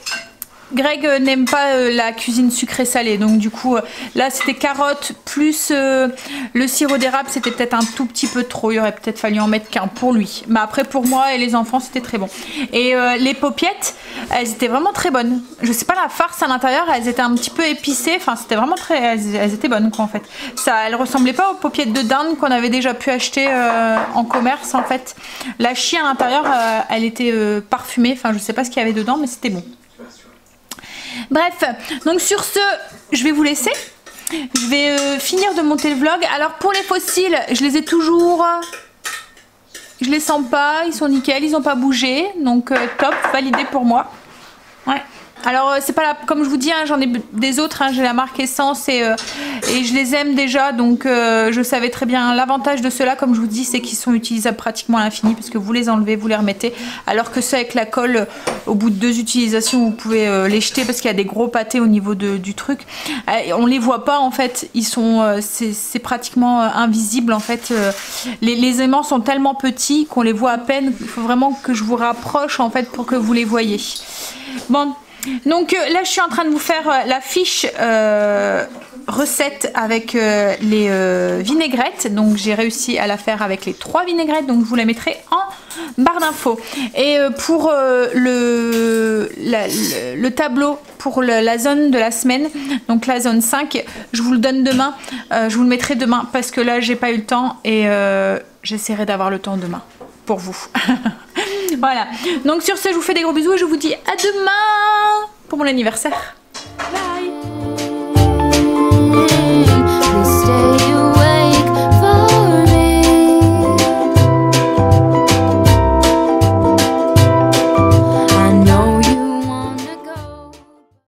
[SPEAKER 2] Greg n'aime pas la cuisine sucrée salée, donc du coup là c'était carottes plus le sirop d'érable, c'était peut-être un tout petit peu trop, il aurait peut-être fallu en mettre qu'un pour lui, mais après pour moi et les enfants c'était très bon. Et les paupiettes elles étaient vraiment très bonnes, je sais pas, la farce à l'intérieur elles étaient un petit peu épicées, enfin c'était vraiment très, elles étaient bonnes quoi en fait, ça, elles ressemblaient pas aux paupiettes de dinde qu'on avait déjà pu acheter en commerce en fait. La chie à l'intérieur elle était parfumée, enfin je sais pas ce qu'il y avait dedans mais c'était bon. Bref, donc sur ce, je vais vous laisser. Je vais finir de monter le vlog. Alors pour les fossiles, je les ai toujours... Je les sens pas, ils sont nickel, ils n'ont pas bougé. Donc top, validé pour moi. Ouais. Alors c'est pas là, comme je vous dis, hein, j'en ai des autres, hein, j'ai la marque Essence et je les aime déjà, donc je savais très bien. L'avantage de ceux-là, comme je vous dis, c'est qu'ils sont utilisables pratiquement à l'infini, parce que vous les enlevez, vous les remettez, alors que ceux avec la colle, au bout de 2 utilisations, vous pouvez les jeter parce qu'il y a des gros pâtés au niveau du truc. On les voit pas en fait, ils sont, c'est pratiquement invisible en fait. Les aimants sont tellement petits qu'on les voit à peine. Il faut vraiment que je vous rapproche en fait pour que vous les voyez. Bon. Donc là je suis en train de vous faire la fiche recette avec les vinaigrettes. Donc j'ai réussi à la faire avec les 3 vinaigrettes, donc je vous la mettrai en barre d'infos. Et pour le tableau pour la zone de la semaine, donc la zone 5, je vous le donne demain, je vous le mettrai demain parce que là j'ai pas eu le temps et j'essaierai d'avoir le temps demain pour vous. Voilà, donc sur ce je vous fais des gros bisous et je vous dis à demain pour mon anniversaire.